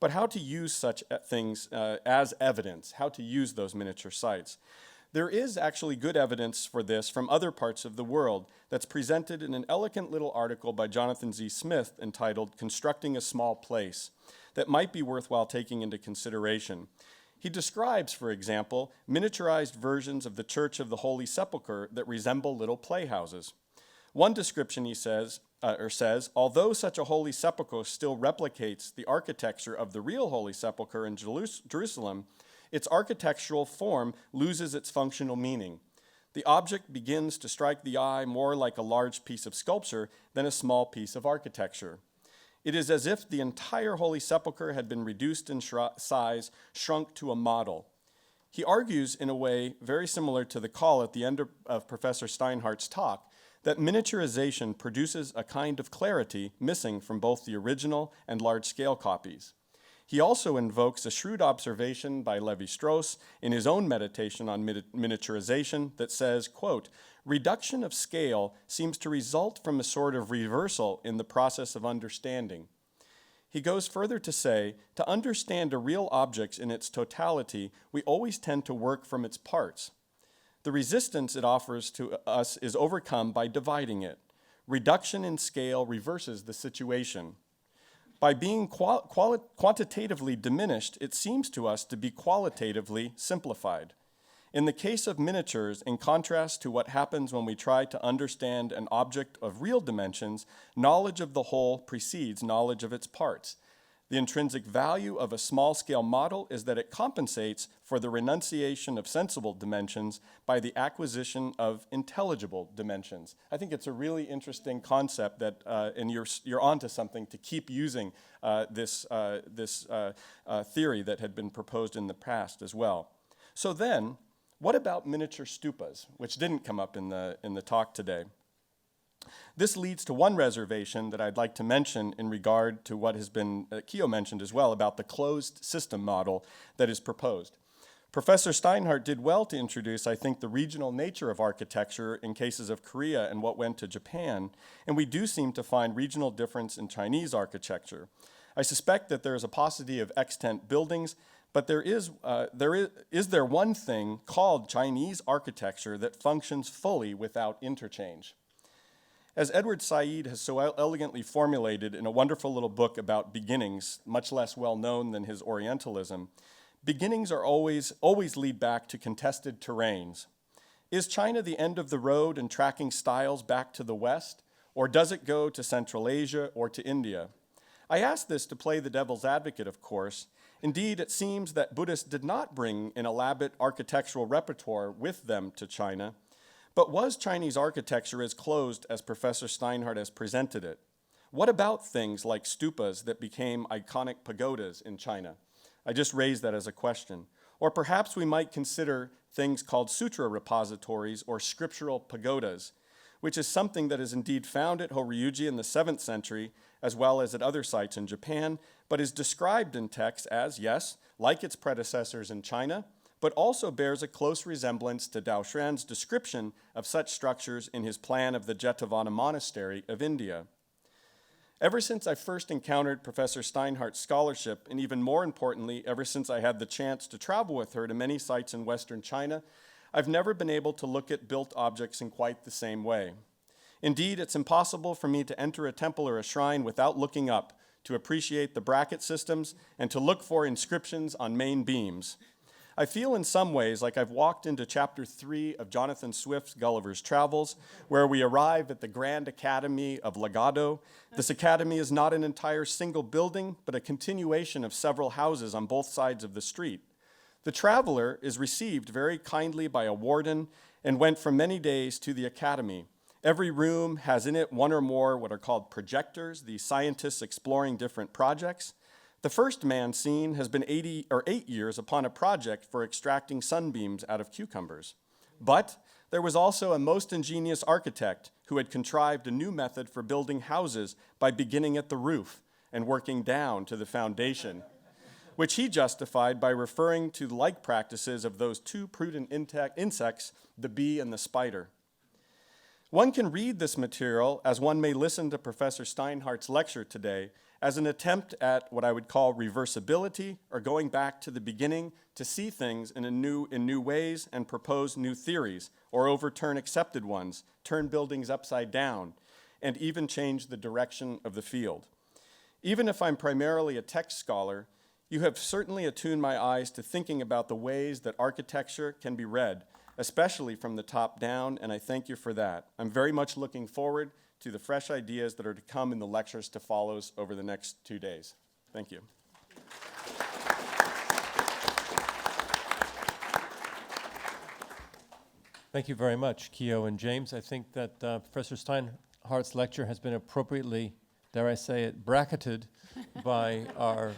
But how to use such things as evidence, how to use those miniature sites. There is actually good evidence for this from other parts of the world that's presented in an elegant little article by Jonathan Z. Smith entitled Constructing a Small Place that might be worthwhile taking into consideration. He describes, for example, miniaturized versions of the Church of the Holy Sepulchre that resemble little playhouses. One description, he says, although such a Holy Sepulchre still replicates the architecture of the real Holy Sepulchre in Jerusalem, its architectural form loses its functional meaning. The object begins to strike the eye more like a large piece of sculpture than a small piece of architecture. It is as if the entire Holy Sepulchre had been reduced in size, shrunk to a model. He argues in a way very similar to the call at the end of Professor Steinhardt's talk, that miniaturization produces a kind of clarity missing from both the original and large-scale copies. He also invokes a shrewd observation by Levi-Strauss in his own meditation on miniaturization that says, quote, reduction of scale seems to result from a sort of reversal in the process of understanding. He goes further to say, to understand a real object in its totality, we always tend to work from its parts. The resistance it offers to us is overcome by dividing it. Reduction in scale reverses the situation. By being quantitatively diminished, it seems to us to be qualitatively simplified. In the case of miniatures, in contrast to what happens when we try to understand an object of real dimensions, knowledge of the whole precedes knowledge of its parts. The intrinsic value of a small-scale model is that it compensates for the renunciation of sensible dimensions by the acquisition of intelligible dimensions. I think it's a really interesting concept that, and you're onto something to keep using this theory that had been proposed in the past as well. So then, what about miniature stupas, which didn't come up in the talk today? This leads to one reservation that I'd like to mention in regard to what has been, Kyo mentioned as well, about the closed system model that is proposed. Professor Steinhardt did well to introduce, I think, the regional nature of architecture in cases of Korea and what went to Japan, and we do seem to find regional difference in Chinese architecture. I suspect that there is a paucity of extant buildings, but is there one thing called Chinese architecture that functions fully without interchange? As Edward Said has so elegantly formulated in a wonderful little book about beginnings, much less well known than his Orientalism, beginnings are always lead back to contested terrains. Is China the end of the road in tracking styles back to the West, or does it go to Central Asia or to India? I ask this to play the devil's advocate, of course. Indeed, it seems that Buddhists did not bring an elaborate architectural repertoire with them to China. But was Chinese architecture as closed as Professor Steinhardt has presented it? What about things like stupas that became iconic pagodas in China? I just raised that as a question. Or perhaps we might consider things called sutra repositories or scriptural pagodas, which is something that is indeed found at Horyuji in the 7th century, as well as at other sites in Japan, but is described in texts as, yes, like its predecessors in China, but also bears a close resemblance to Dao Xuan's description of such structures in his plan of the Jetavana Monastery of India. Ever since I first encountered Professor Steinhardt's scholarship, and even more importantly, ever since I had the chance to travel with her to many sites in Western China, I've never been able to look at built objects in quite the same way. Indeed, it's impossible for me to enter a temple or a shrine without looking up, to appreciate the bracket systems, and to look for inscriptions on main beams. I feel in some ways like I've walked into chapter 3 of Jonathan Swift's Gulliver's Travels, where we arrive at the Grand Academy of Legado. This academy is not an entire single building, but a continuation of several houses on both sides of the street. The traveler is received very kindly by a warden and went for many days to the academy. Every room has in it one or more what are called projectors, the scientists exploring different projects. The first man seen has been 8 years upon a project for extracting sunbeams out of cucumbers. But there was also a most ingenious architect who had contrived a new method for building houses by beginning at the roof and working down to the foundation, which he justified by referring to the like practices of those two prudent insects, the bee and the spider. One can read this material, as one may listen to Professor Steinhardt's lecture today, as an attempt at what I would call reversibility, or going back to the beginning to see things in new ways and propose new theories, or overturn accepted ones, turn buildings upside down, and even change the direction of the field. Even if I'm primarily a text scholar, you have certainly attuned my eyes to thinking about the ways that architecture can be read, especially from the top down, and I thank you for that. I'm very much looking forward to the fresh ideas that are to come in the lectures to follow over the next 2 days. Thank you. Thank you very much, Kyo and James. I think that Professor Steinhardt's lecture has been appropriately, dare I say it, bracketed by our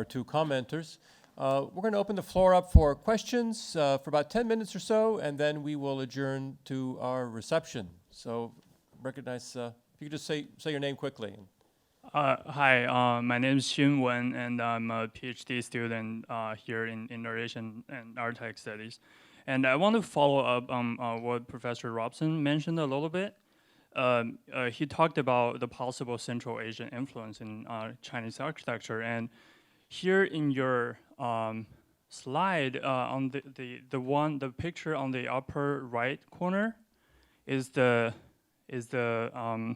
two commenters. We're going to open the floor up for questions for about 10 minutes or so, and then we will adjourn to our reception. So recognize, if you could just say your name quickly. Hi, my name is Xin Wen, and I'm a PhD student here in Narration and Architect Studies. And I want to follow up on what Professor Robson mentioned a little bit. He talked about the possible Central Asian influence in Chinese architecture, and here in your slide, on the picture on the upper right corner is the Sakar.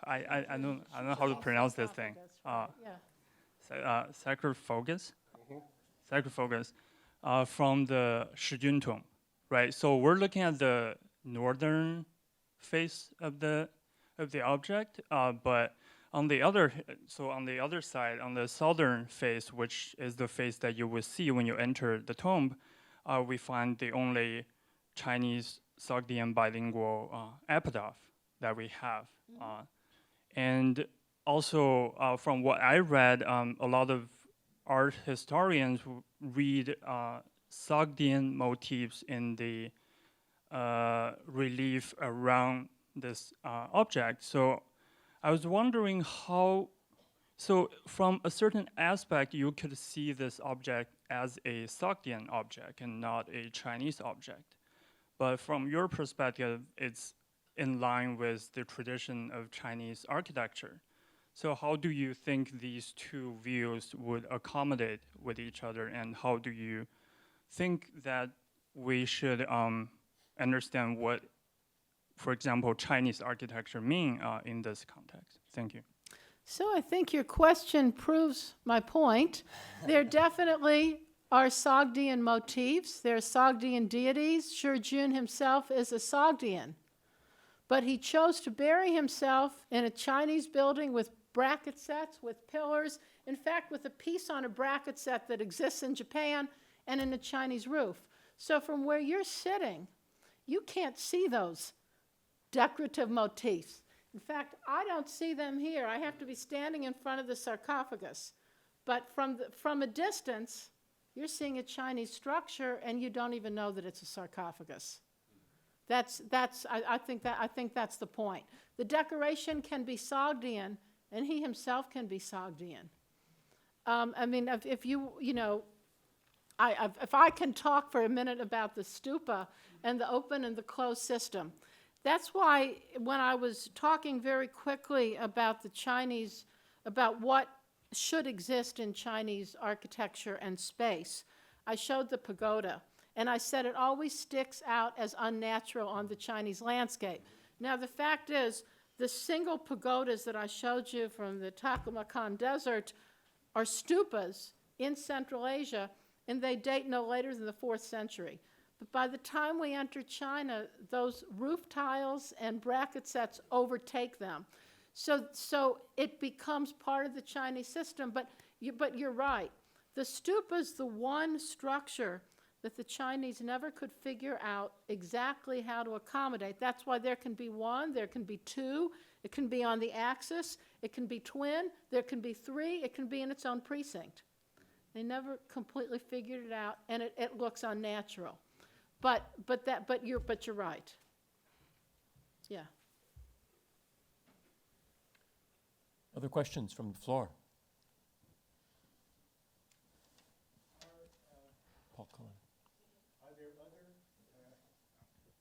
I don't know how to pronounce this thing. Sarcophagus. Sarcophagus from the Shijun tomb, right? So we're looking at the northern face of the object, but on the other side, on the southern face, which is the face that you will see when you enter the tomb, we find the only Chinese Sogdian bilingual epitaph that we have. And also, from what I read, a lot of art historians read Sogdian motifs in the relief around this object. So I was wondering how, so from a certain aspect, you could see this object as a Sogdian object and not a Chinese object. But from your perspective, it's in line with the tradition of Chinese architecture. So how do you think these two views would accommodate with each other, and how do you think that we should understand what, for example, Chinese architecture mean in this context? Thank you. So I think your question proves my point. There definitely are Sogdian motifs. There are Sogdian deities. Shijun himself is a Sogdian. But he chose to bury himself in a Chinese building with bracket sets, with pillars, in fact, with a piece on a bracket set that exists in Japan and in a Chinese roof. So from where you're sitting, you can't see those decorative motifs. In fact, I don't see them here. I have to be standing in front of the sarcophagus. But from a distance, you're seeing a Chinese structure, and you don't even know that it's a sarcophagus. I think that's the point. The decoration can be Sogdian, and he himself can be Sogdian. I mean, if I can talk for a minute about the stupa and the open and the closed system. That's why when I was talking very quickly about the Chinese, about what should exist in Chinese architecture and space, I showed the pagoda. And I said it always sticks out as unnatural on the Chinese landscape. Now, the fact is, the single pagodas that I showed you from the Taklamakan Desert are stupas in Central Asia, and they date no later than the 4th century. But by the time we enter China, those roof tiles and bracket sets overtake them. So it becomes part of the Chinese system, but you're right. The stupa is the one structure that the Chinese never could figure out exactly how to accommodate. That's why there can be one, there can be two, it can be on the axis, it can be twin, there can be three, it can be in its own precinct. They never completely figured it out, and it looks unnatural. But you're right. Yeah. Other questions from the floor? Paul Cullen.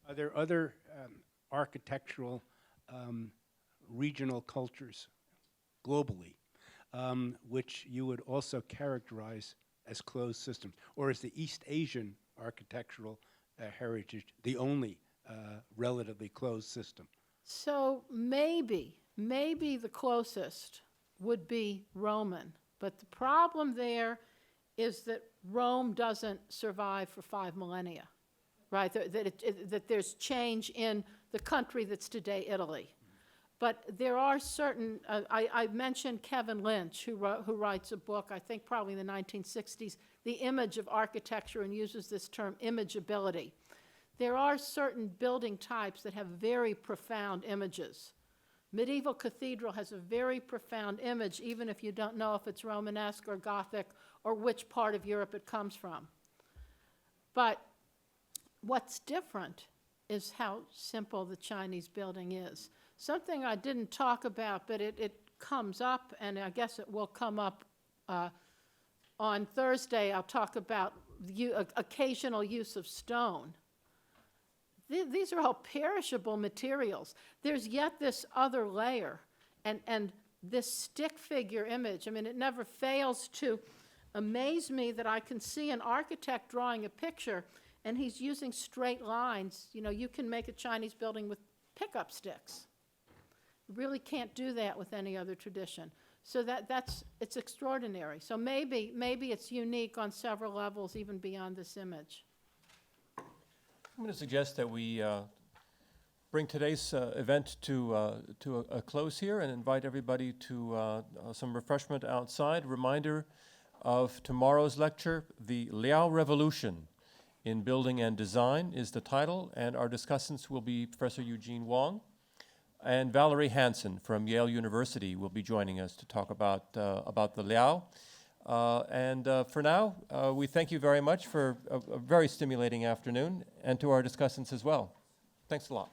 Are there other architectural regional cultures globally which you would also characterize as closed systems? Or is the East Asian architectural heritage the only relatively closed system? So maybe the closest would be Roman. But the problem there is that Rome doesn't survive for 5 millennia. Right, that there's change in the country that's today Italy. But there are certain, I mentioned Kevin Lynch, who writes a book, I think probably in the 1960s, The Image of Architecture, and uses this term imageability. There are certain building types that have very profound images. Medieval cathedral has a very profound image, even if you don't know if it's Romanesque or Gothic or which part of Europe it comes from. But what's different is how simple the Chinese building is. Something I didn't talk about, but it comes up, and I guess it will come up on Thursday. I'll talk about occasional use of stone. These are all perishable materials. There's yet this other layer, and this stick figure image, I mean, it never fails to amaze me that I can see an architect drawing a picture and he's using straight lines. You know, you can make a Chinese building with pickup sticks. You really can't do that with any other tradition. So it's extraordinary. So maybe it's unique on several levels, even beyond this image. I'm going to suggest that we bring today's event to a close here and invite everybody to some refreshment outside. Reminder of tomorrow's lecture, The Liao Revolution in Building and Design is the title, and our discussants will be Professor Eugene Wong and Valerie Hansen from Yale University will be joining us to talk about the Liao. For now, we thank you very much for a very stimulating afternoon, and to our discussants as well. Thanks a lot.